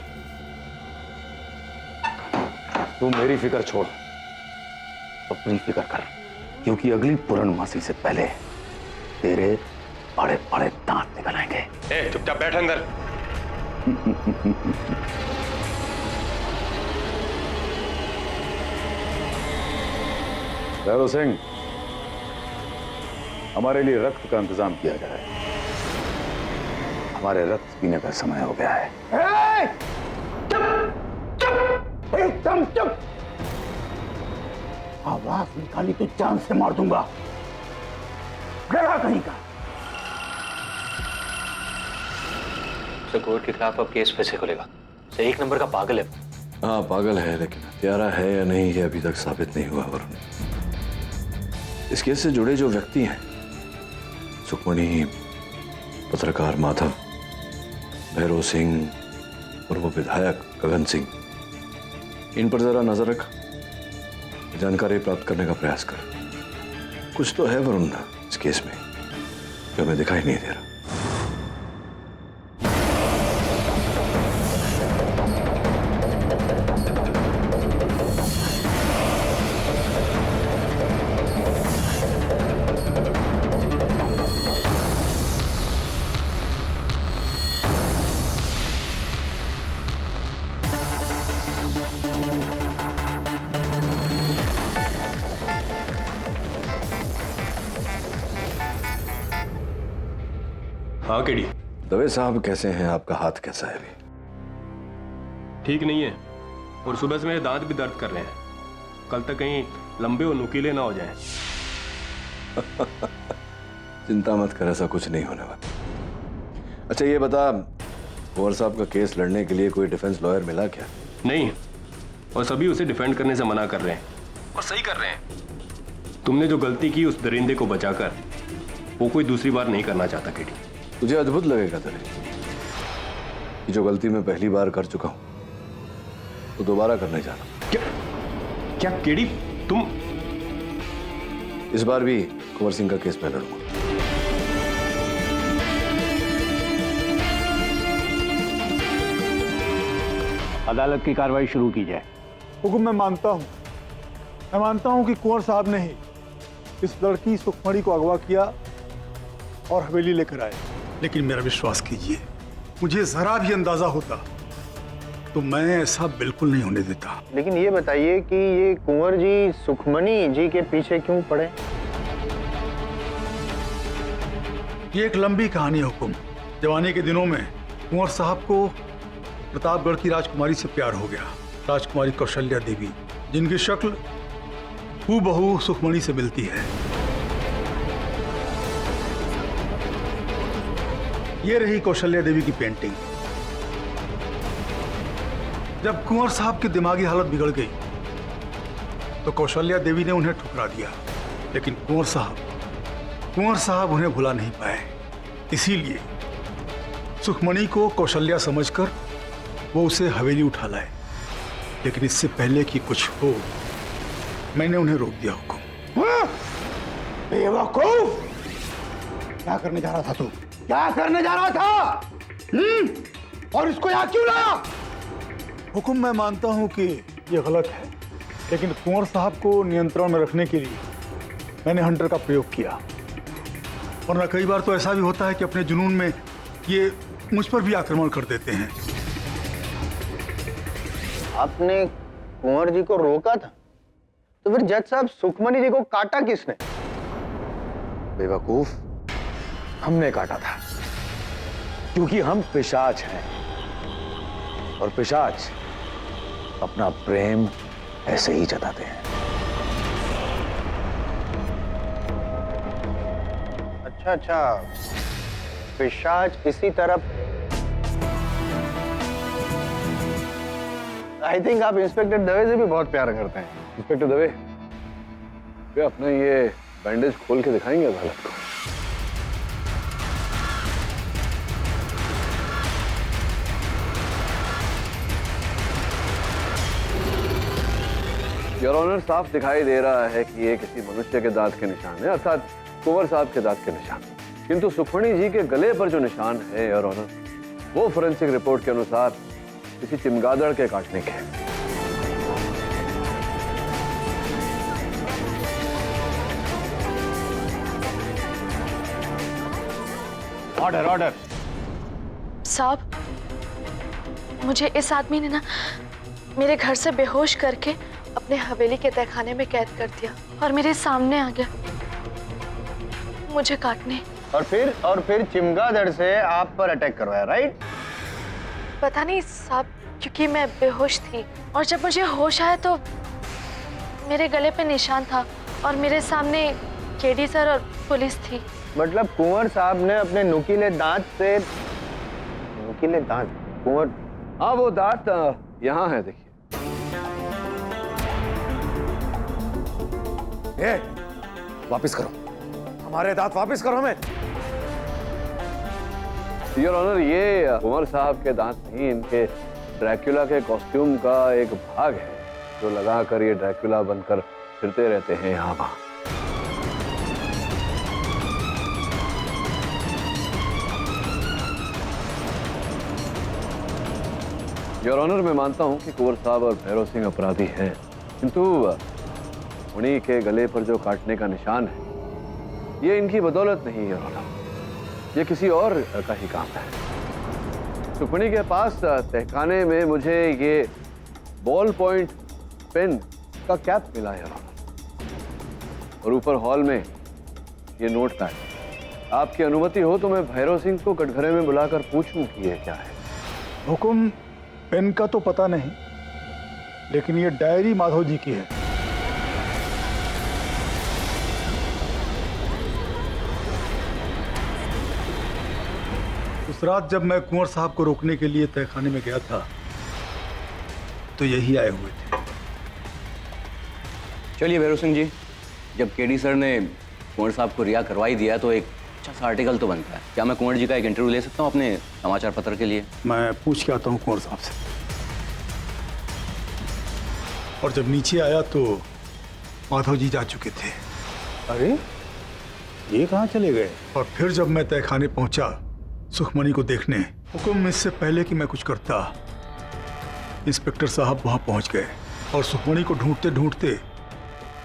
तू मेरी फिक्र छोड़, अपनी फिक्र कर, क्योंकि अगली पूर्णमासी से पहले तेरे बड़े बड़े दांत निकल आएंगे। चुपचाप बैठ अंदर। भैरव सिंह, हमारे लिए रक्त का इंतजाम किया जाए। हमारे रक्त पीने का समय हो गया है। चुप चुप, एकदम चुप। आवाज निकाली तो जान से मार दूंगा, गधा कहीं का। कोर्ट के खिलाफ अब केस फिर से खुलेगा। एक नंबर का पागल है। हाँ पागल है, लेकिन हत्यारा है या नहीं ये अभी तक साबित नहीं हुआ। वरुण, इस केस से जुड़े जो व्यक्ति हैं, सुखमणि, पत्रकार माधव, भैरव सिंह और वो विधायक गगन सिंह, इन पर जरा नजर रख, जानकारी प्राप्त करने का प्रयास कर। कुछ तो है वरुण इस केस में जो हमें दिखाई नहीं दे रहा। हाँ केडी। दवे साहब कैसे हैं? आपका हाथ कैसा है अभी? ठीक नहीं है, और सुबह से मेरे दांत भी दर्द कर रहे हैं। कल तक कहीं लंबे और नुकीले ना हो जाएं। चिंता मत कर, ऐसा कुछ नहीं होने वाला। अच्छा ये बता, कुंवर साहब का केस लड़ने के लिए कोई डिफेंस लॉयर मिला क्या? नहीं, और सभी उसे डिफेंड करने से मना कर रहे हैं, और सही कर रहे हैं। तुमने जो गलती की उस दरिंदे को बचाकर, वो कोई दूसरी बार नहीं करना चाहता केडी। तुझे अद्भुत लगेगा तेरे कि जो गलती मैं पहली बार कर चुका हूं तो दोबारा करने जा रहा हूं। क्या केडी तुम? इस बार भी कुंवर सिंह का केस मैं लड़ूंगा। अदालत की कार्रवाई शुरू की जाए। हुकुम मैं मानता हूं कि कुंवर साहब ने ही इस लड़की सुखमणि को अगवा किया और हवेली लेकर आए, लेकिन मेरा विश्वास कीजिए, मुझे जरा भी अंदाजा होता तो मैं ऐसा बिल्कुल नहीं होने देता। लेकिन ये बताइए कि ये कुंवर जी सुखमणि जी के पीछे क्यों पड़े? ये एक लंबी कहानी है हुकुम। जवानी के दिनों में कुंवर साहब को प्रतापगढ़ की राजकुमारी से प्यार हो गया, राजकुमारी कौशल्या देवी, जिनकी शक्ल हूबहू सुखमणि से मिलती है। ये रही कौशल्या देवी की पेंटिंग। जब कुंवर साहब की दिमागी हालत बिगड़ गई तो कौशल्या देवी ने उन्हें ठुकरा दिया, लेकिन कुंवर साहब उन्हें भुला नहीं पाए। इसीलिए सुखमणि को कौशल्या समझकर वो उसे हवेली उठा लाए, लेकिन इससे पहले कि कुछ हो मैंने उन्हें रोक दिया। हुकुम। बेवकूफ! क्या करने जा रहा था तू? क्या करने जा रहा था? और इसको यहाँ क्यों लाया? हुकुम मैं मानता हूं कि ये गलत है, लेकिन कुंवर साहब को नियंत्रण में रखने के लिए मैंने हंटर का प्रयोग किया। वरना कई बार तो ऐसा भी होता है कि अपने जुनून में ये मुझ पर भी आक्रमण कर देते हैं। आपने कुंवर जी को रोका था, तो फिर जज साहब सुखमणि जी को काटा किसने? बेवकूफ, हमने काटा था, क्योंकि हम पिशाच हैं, और पिशाच अपना प्रेम ऐसे ही जताते हैं। अच्छा, पिशाच इसी तरफ। आई थिंक आप इंस्पेक्टर दवे से भी बहुत प्यार करते हैं। इंस्पेक्टर दवे, क्या अपना ये बैंडेज खोल के दिखाएंगे अदालत को? योर ऑनर, साफ दिखाई दे रहा है कि ये किसी मनुष्य के दांत के निशान है, अर्थात कुंवर साहब के दांत के निशान। किंतु सुखमणि जी के गले पर जो निशान है योर ऑनर, वो फोरेंसिक रिपोर्ट के अनुसार किसी चमगादड़ के काटने के हैं। ऑर्डर। साहब, मुझे इस आदमी ने ना मेरे घर से बेहोश करके अपने हवेली के तहखाने में कैद कर दिया और मेरे सामने आ गया मुझे काटने। और फिर चिमगादड़ से आप पर अटैक करवाया, राइट? पता नहीं साहब, क्योंकि मैं बेहोश थी और जब मुझे होश आया तो मेरे गले पे निशान था और मेरे सामने केडी सर और पुलिस थी। मतलब कुंवर साहब ने अपने नुकीले दांत से कुंवर, हाँ वो दांत यहाँ है, देखिए। वापिस करो हमारे दांत, वापिस करो हमें। योर ऑनर, ये कुंवर साहब के दांत नहीं, इनके ड्रैकुला के कॉस्ट्यूम का एक भाग है जो लगाकर ये ड्रैकुला बनकर फिरते रहते हैं यहाँ वहाँ। योर ऑनर, मैं मानता हूं कि कुंवर साहब और भैरव सिंह अपराधी हैं, किंतु उन्हीं के गले पर जो काटने का निशान है ये इनकी बदौलत नहीं है योर ऑनर, ये किसी और का ही काम है। सुखमणि के पास तहखाने में मुझे ये बॉल पॉइंट पेन का कैप मिला है योर ऑनर, और ऊपर हॉल में ये नोट पैड। आपकी अनुमति हो तो मैं भैरव सिंह को कटघरे में बुलाकर पूछूं कि ये क्या है। हुकुम, पेन का तो पता नहीं, लेकिन ये डायरी माधव जी की है। उस रात जब मैं कुंवर साहब को रोकने के लिए तहखाने में गया था तो यही आए हुए थे। चलिए भैरव सिंह जी, जब केडी सर ने कुंवर साहब को रिहा करवा ही दिया तो एक अच्छा सा आर्टिकल तो बनता है। क्या मैं कुंवर जी का एक इंटरव्यू ले सकता हूँ अपने समाचार पत्र के लिए? मैं पूछ के आता हूँ कुंवर साहब से। और जब नीचे आया तो माधव जी जा चुके थे। अरे ये कहाँ चले गए? और फिर जब मैं तहखाने पहुंचा सुखमणि को देखने, हुक्म इससे पहले कि मैं कुछ करता, इंस्पेक्टर साहब वहां पहुंच गए और सुखमणि को ढूंढते ढूंढते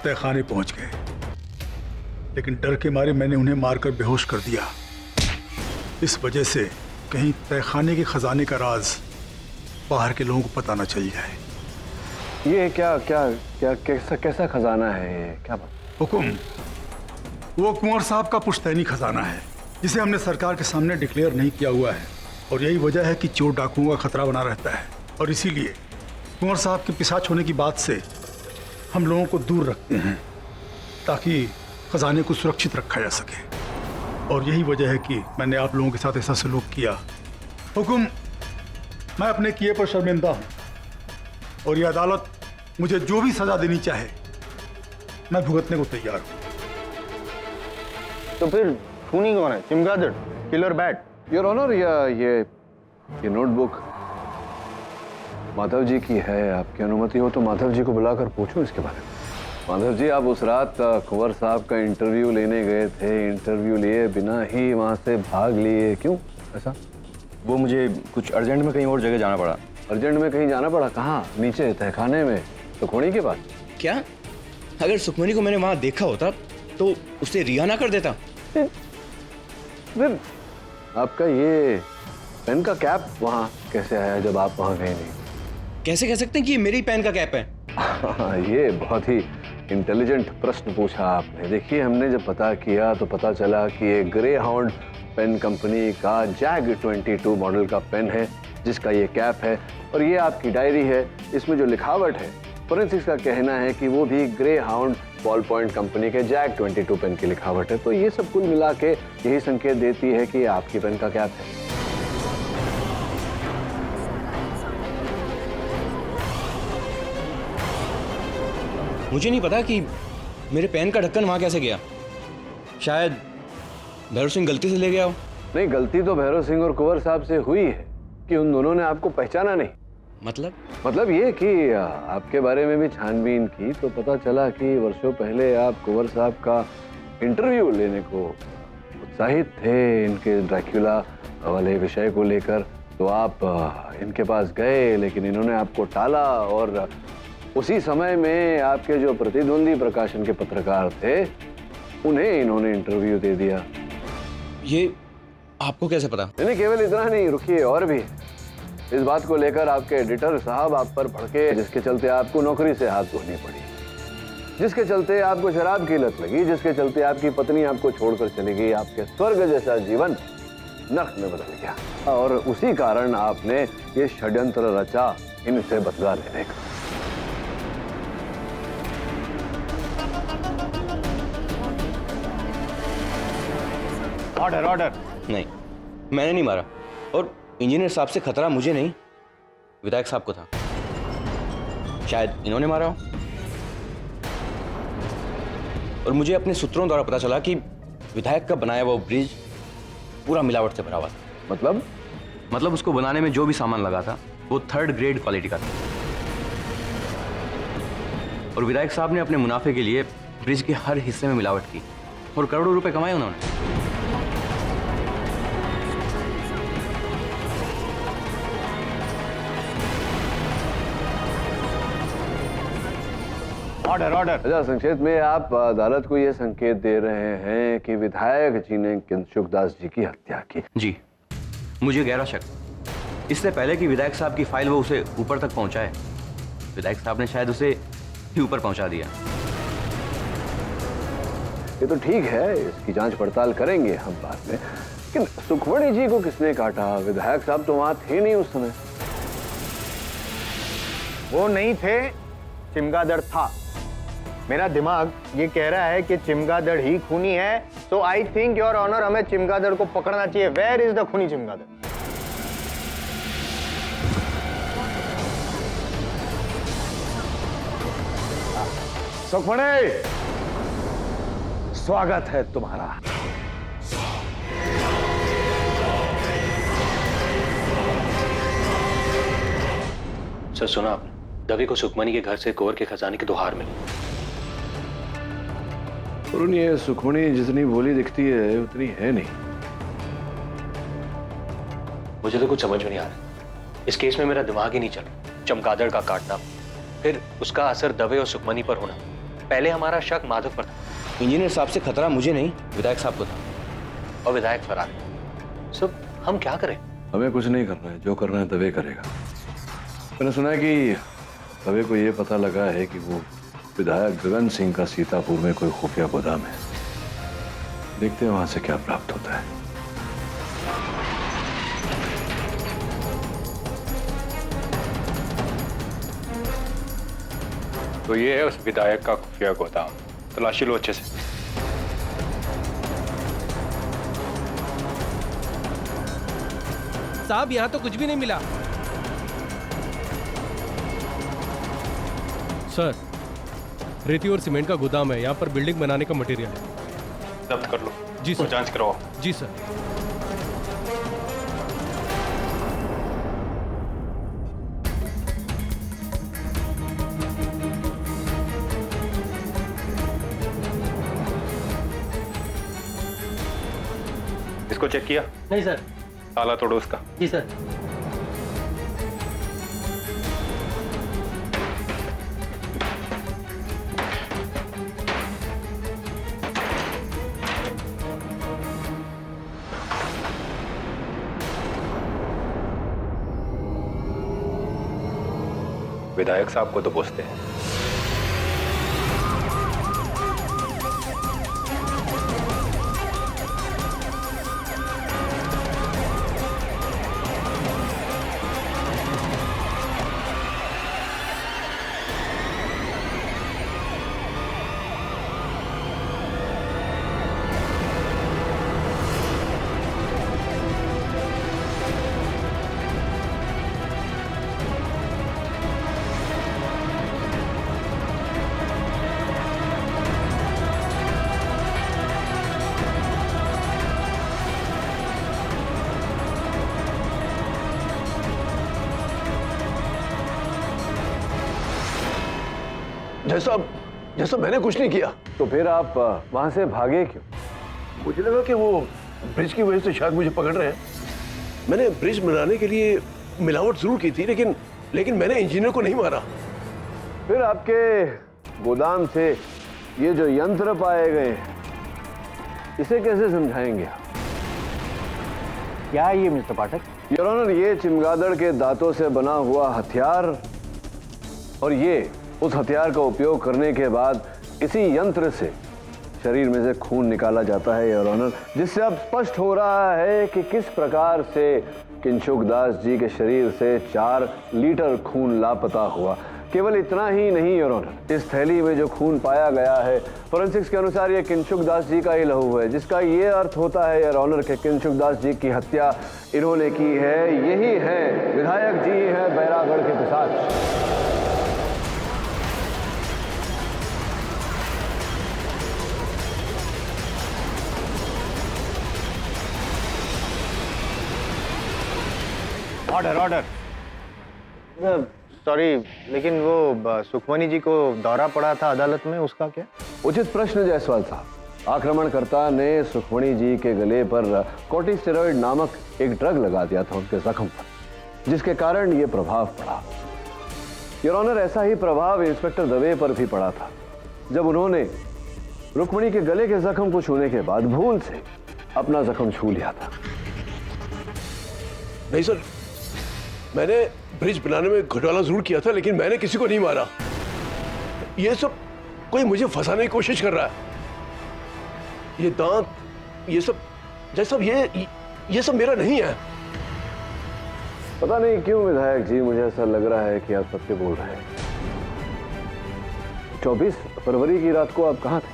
तहखाने पहुंच गए। लेकिन डर के मारे मैंने उन्हें मारकर बेहोश कर दिया, इस वजह से कहीं तहखाने के खजाने का राज बाहर के लोगों को पता न चल जाए। ये क्या क्या क्या कैसा कैसा खजाना है ये? क्या बात? हुकुम, वो कुंवर साहब का पुश्तैनी खजाना है जिसे हमने सरकार के सामने डिक्लेयर नहीं किया हुआ है, और यही वजह है कि चोर डाकुओं का खतरा बना रहता है। और इसीलिए कुंवर साहब के पिशाच होने की बात से हम लोगों को दूर रखते हैं ताकि खजाने को सुरक्षित रखा जा सके। और यही वजह है कि मैंने आप लोगों के साथ ऐसा सलूक किया। हुकुम, मैं अपने किए पर शर्मिंदा हूँ और ये अदालत मुझे जो भी सजा देनी चाहे मैं भुगतने को तैयार हूँ। तो फिर खूनी कौन है? चिमगादड़, किलर बैट? योर ऑनर, ये नोटबुक माधव जी की है। आपकी अनुमति हो तो माधव जी को बुलाकर पूछूं इसके बारे में। माधव जी, आप उस रात कुंवर साहब का इंटरव्यू लेने गए थे, इंटरव्यू लिए बिना ही वहाँ से भाग लिए, क्यों ऐसा? वो मुझे कुछ अर्जेंट में कहीं और जगह जाना पड़ा। अर्जेंट में कहीं जाना पड़ा? कहाँ? नीचे तहखाने में, सुखमणि के पास? क्या? अगर सुखमणि को मैंने वहाँ देखा होता तो उसे रिहा ना कर देता। फिर आपका ये पेन का कैप वहाँ कैसे आया जब आप वहाँ गए नहीं? कैसे कह सकते हैं कि ये मेरी पेन का कैप है? ये बहुत ही इंटेलिजेंट प्रश्न पूछा आपने। देखिए, हमने जब पता किया तो पता चला कि ये ग्रे हाउंड पेन कंपनी का जैग 22 मॉडल का पेन है जिसका ये कैप है, और ये आपकी डायरी है। इसमें जो लिखावट है, फोरेंसिक्स का कहना है कि वो भी grey hound ball point company के जैग 22 पेन की लिखावट है। तो ये सब कुल मिला के यही संकेत देती है कि आपकी पेन का कैप है। मुझे नहीं पता कि मेरे पेन का ढक्कन वहां कैसे गया। शायद भैरव सिंह गलती से ले गया हो। नहीं, गलती तो भैरव सिंह और कुंवर साहब से हुई है कि उन दोनों ने आपको पहचाना नहीं। मतलब ये कि आपके बारे में भी छानबीन की तो पता चला कि वर्षों पहले आप कुंवर साहब का इंटरव्यू लेने को उत्साहित थे इनके ड्रैक्युला वाले विषय को लेकर। तो आप इनके पास गए, लेकिन इन्होंने आपको टाला, और उसी समय में आपके जो प्रतिद्वंदी प्रकाशन के पत्रकार थे उन्हें इन्होंने इंटरव्यू दे दिया। ये आपको कैसे पता? नहीं, केवल इतना नहीं, रुकिए, और भी। इस बात को लेकर आपके एडिटर साहब आप पर भड़के, जिसके चलते आपको नौकरी से हाथ धोनी पड़ी, जिसके चलते आपको शराब की लत लगी, जिसके चलते आपकी पत्नी आपको छोड़कर चली गई। आपके स्वर्ग जैसा जीवन नर्क में बदल गया, और उसी कारण आपने ये षड्यंत्र रचा इनसे बदला लेने का। Order order. नहीं, मैंने नहीं मारा, और इंजीनियर साहब से खतरा मुझे नहीं, विधायक साहब को था। शायद इन्होंने मारा हो। और मुझे अपने सूत्रों द्वारा पता चला कि विधायक का बनाया वो ब्रिज पूरा मिलावट से भरा हुआ था। मतलब उसको बनाने में जो भी सामान लगा था वो 3rd ग्रेड क्वालिटी का था, और विधायक साहब ने अपने मुनाफे के लिए ब्रिज के हर हिस्से में मिलावट की और करोड़ों रुपए कमाए उन्होंने। Order order. अच्छा, संक्षेप में आप अदालत को यह संकेत दे रहे हैं कि विधायक जी ने किंशुक दास जी की हत्या की? जी, मुझे गहरा शक, इससे पहले कि विधायक साहब की फाइल वो उसे ऊपर तक पहुंचाए, विधायक साहब ने शायद उसे ही ऊपर पहुंचा दिया। ये तो ठीक है, इसकी जांच पड़ताल करेंगे हम बाद में, लेकिन सुखमणि जी को किसने काटा? विधायक साहब तो वहां थे नहीं उस समय। वो नहीं थे, चिमगादड़ था। मेरा दिमाग ये कह रहा है कि चिमगादड़ ही खूनी है, सो आई थिंक योर ऑनर हमें चिमगादड़ को पकड़ना चाहिए। वेयर इज द खूनी चिमगादड़? सुखमणि, स्वागत है तुम्हारा। सर सुना आपने, दवे को सुखमणि के घर से कुंवर के खजाने की 2 हार मिली। वरुण, ये सुखमणि जितनी भोली दिखती है उतनी है नहीं। मुझे तो कुछ समझ में नहीं आ रहा। इस केस में मेरा दिमाग ही नहीं चल रहा। चमगादड़ का काटना, फिर उसका असर दवे और सुखमणि पर होना। पहले हमारा शक माधव पर था। इंजीनियर साहब से खतरा मुझे नहीं, विधायक साहब को था। और विधायक फरार। सब हम क्या करें? हमें कुछ नहीं करना है, जो करना है दवे करेगा। मैंने सुना है कि दवे को यह पता लगा है कि वो विधायक गगन सिंह का सीतापुर में कोई खुफिया गोदाम है। देखते हैं वहां से क्या प्राप्त होता है। तो ये है उस विधायक का खुफिया गोदाम। तलाशी लो अच्छे से। साहब, यहाँ तो कुछ भी नहीं मिला। सर, रेती और सीमेंट का गोदाम है। यहाँ पर बिल्डिंग बनाने का मटेरियल है। जब्त कर लो। जी सर। जांच करवाओ। जी सर। इसको चेक किया? नहीं सर। ताला तोड़ो उसका। जी सर। विधायक साहब को तो पूछते हैं। जैसा मैंने कुछ नहीं किया। तो फिर आप वहां से भागे क्यों? मुझे लगा कि वो ब्रिज की वजह से शायद मुझे पकड़ रहे हैं। मैंने ब्रिज बनाने के लिए मिलावट जरूर की थी, लेकिन मैंने इंजीनियर को नहीं मारा। फिर आपके गोदाम से ये जो यंत्र पाए गए इसे कैसे समझाएंगे आप? क्या है ये मिस्टर पाठक? योर ऑनर, ये चमगादड़ के दांतों से बना हुआ हथियार, और ये उस हथियार का उपयोग करने के बाद इसी यंत्र से शरीर में से खून निकाला जाता है योर ऑनर, जिससे अब स्पष्ट हो रहा है कि किस प्रकार से किंशुक दास जी के शरीर से 4 लीटर खून लापता हुआ। केवल इतना ही नहीं योर ऑनर, इस थैली में जो खून पाया गया है फोरेंसिक्स के अनुसार ये किंशुक दास जी का ही लहू है, जिसका ये अर्थ होता है योर ऑनर कि किंशुक दास जी की हत्या इन्होंने की है। यही है विधायक जी हैं बैरागढ़ के पिशाच। Order order. सॉरी, लेकिन वो सुखमणि जी को दौरा पड़ा था अदालत में, उसका क्या? उचित प्रश्न जायसवाल साहब। आक्रमणकर्ता ने सुखमणि जी के गले पर कॉर्टिस्टेरॉइड नामक एक ड्रग लगा दिया था उनके जख्म पर, जिसके कारण ये प्रभाव पड़ा। योर ऑनर, ऐसा ही प्रभाव इंस्पेक्टर दवे पर भी पड़ा था जब उन्होंने रुक्मणी के गले के जख्म को छूने के बाद भूल से अपना जख्म छू लिया था। नहीं सर, मैंने ब्रिज बनाने में घोटाला जरूर किया था, लेकिन मैंने किसी को नहीं मारा। ये सब कोई मुझे फंसाने की कोशिश कर रहा है। ये दांत, ये सब ये सब मेरा नहीं है। पता नहीं क्यों विधायक जी, मुझे ऐसा लग रहा है कि आप सत्य बोल रहे हैं। 24 फरवरी की रात को आप कहां थे?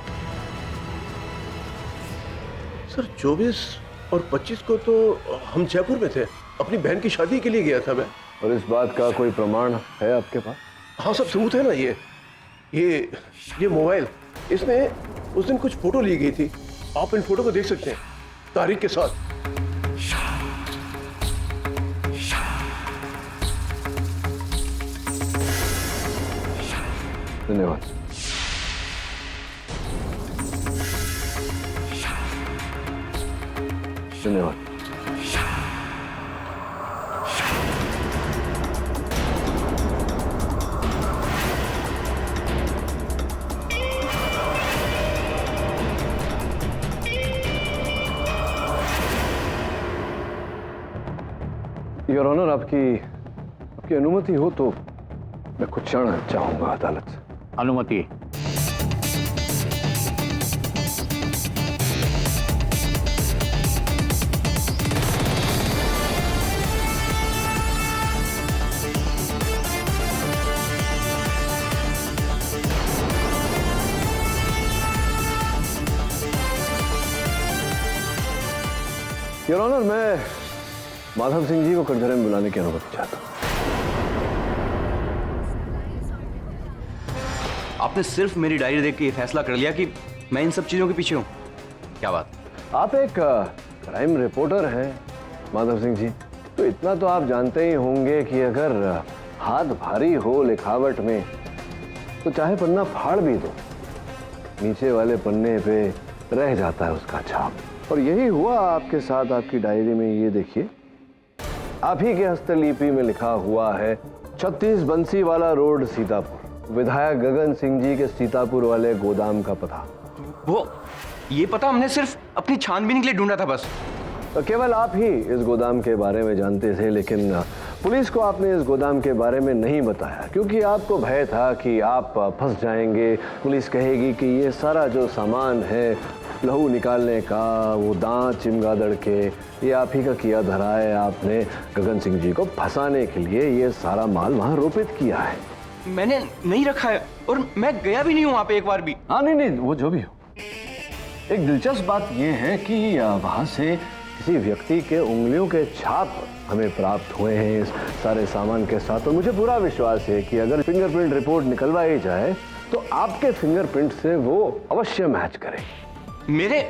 सर 24 और 25 को तो हम जयपुर में थे, अपनी बहन की शादी के लिए गया था मैं। और इस बात का कोई प्रमाण है आपके पास? हाँ सब सबूत है ना ये। ये मोबाइल, इसमें उस दिन कुछ फोटो ली गई थी। आप इन फोटो को देख सकते हैं तारीख के साथ। धन्यवाद। धन्यवाद। योर ऑनर, आपकी अनुमति हो तो मैं कुछ क्षण चाहूंगा अदालत से। अनुमति। योर ऑनर, मैं माधव सिंह जी को कटघरे में बुलाने की अनुमति चाहता हूं। आपने सिर्फ मेरी डायरी देख के ये फैसला कर लिया कि मैं इन सब चीजों के पीछे हूँ? क्या बात? आप एक क्राइम रिपोर्टर हैं माधव सिंह जी, तो इतना तो आप जानते ही होंगे कि अगर हाथ भारी हो लिखावट में तो चाहे पन्ना फाड़ भी दो, नीचे वाले पन्ने पे रह जाता है उसका छाप। और यही हुआ आपके साथ। आपकी डायरी में ये देखिए, आप ही के हस्तलिपि में लिखा हुआ है 36 बंसीवाला रोड, सीतापुर, विधायक गगन सिंह जी के सीतापुर वाले गोदाम का पता। वो ये पता हमने सिर्फ अपनी छानबीन के लिए ढूंढा था बस। तो केवल आप ही इस गोदाम के बारे में जानते थे, लेकिन पुलिस को आपने इस गोदाम के बारे में नहीं बताया क्योंकि आपको भय था कि आप फंस जाएंगे। पुलिस कहेगी कि ये सारा जो सामान है लहू निकालने का, वो दांत चिमगादड़ के, ये आप ही का किया धरा है। आपने गगन सिंह जी को फंसाने के लिए ये सारा माल वहां रोपित किया है। मैंने नहीं रखा है और मैं गया भी नहीं हूं वहां पे एक बार भी। हाँ, नहीं, वो जो भी हो। एक दिलचस्प बात यह है कि वहां से किसी व्यक्ति के उंगलियों के छाप हमें प्राप्त हुए हैं इस सारे सामान के साथ। और मुझे पूरा विश्वास है कि अगर फिंगरप्रिंट रिपोर्ट निकलवाई जाए तो आपके फिंगरप्रिंट से वो अवश्य मैच करेगी। मेरे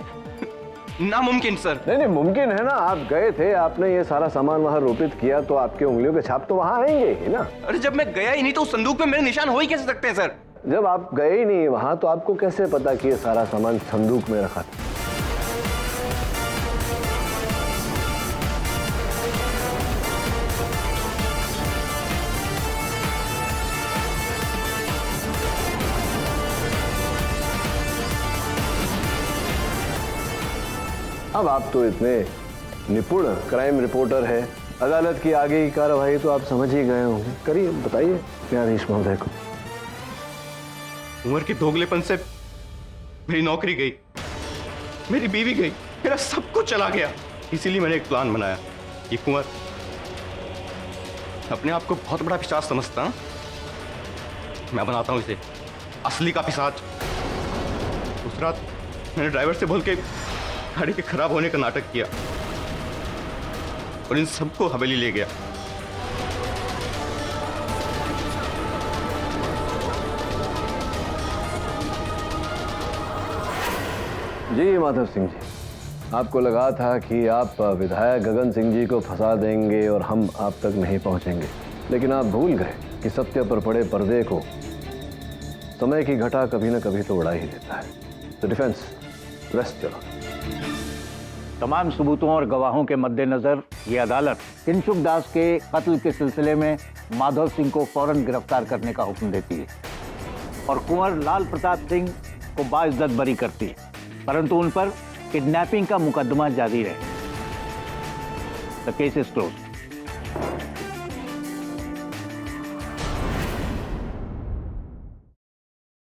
नामुमकिन सर। नहीं, मुमकिन है ना। आप गए थे, आपने ये सारा सामान वहां रोपित किया, तो आपके उंगलियों के छाप तो वहां आएंगे ही ना। अरे जब मैं गया ही नहीं तो उस संदूक पे मेरे निशान हो ही कैसे सकते हैं सर? जब आप गए ही नहीं वहां तो आपको कैसे पता कि ये सारा सामान संदूक में रखा था? अब आप तो इतने निपुण क्राइम रिपोर्टर हैं, अदालत की आगे की कार्रवाई तो आप समझ ही गए होंगे। करिए, बताइए न्यायाधीश महोदय को। उमर के दोगलेपन से मेरी नौकरी गई, मेरी बीवी गई, मेरा सब कुछ चला गया। इसीलिए मैंने एक प्लान बनाया। ये कुंवर अपने आप को बहुत बड़ा पिशाच समझता है, मैं बनाता हूं इसे असली का पिशाच। उस रात मैंने ड्राइवर से बोल के गाड़ी के खराब होने का नाटक किया और इन सबको हवेली ले गया। जी माधव सिंह जी, आपको लगा था कि आप विधायक गगन सिंह जी को फंसा देंगे और हम आप तक नहीं पहुंचेंगे, लेकिन आप भूल गए कि सत्य पर पड़े पर्दे को समय की घटा कभी न कभी तो उड़ा ही देता है। तो डिफेंस रेस्ट चलो। तमाम सबूतों और गवाहों के मद्देनजर ये अदालत किंशुक दास के कत्ल के सिलसिले में माधव सिंह को फौरन गिरफ्तार करने का हुक्म देती है और कुंवर लाल प्रताप सिंह को बाइज्जत बरी करती है, परंतु उन पर किडनैपिंग का मुकदमा जारी रहे। The case is closed.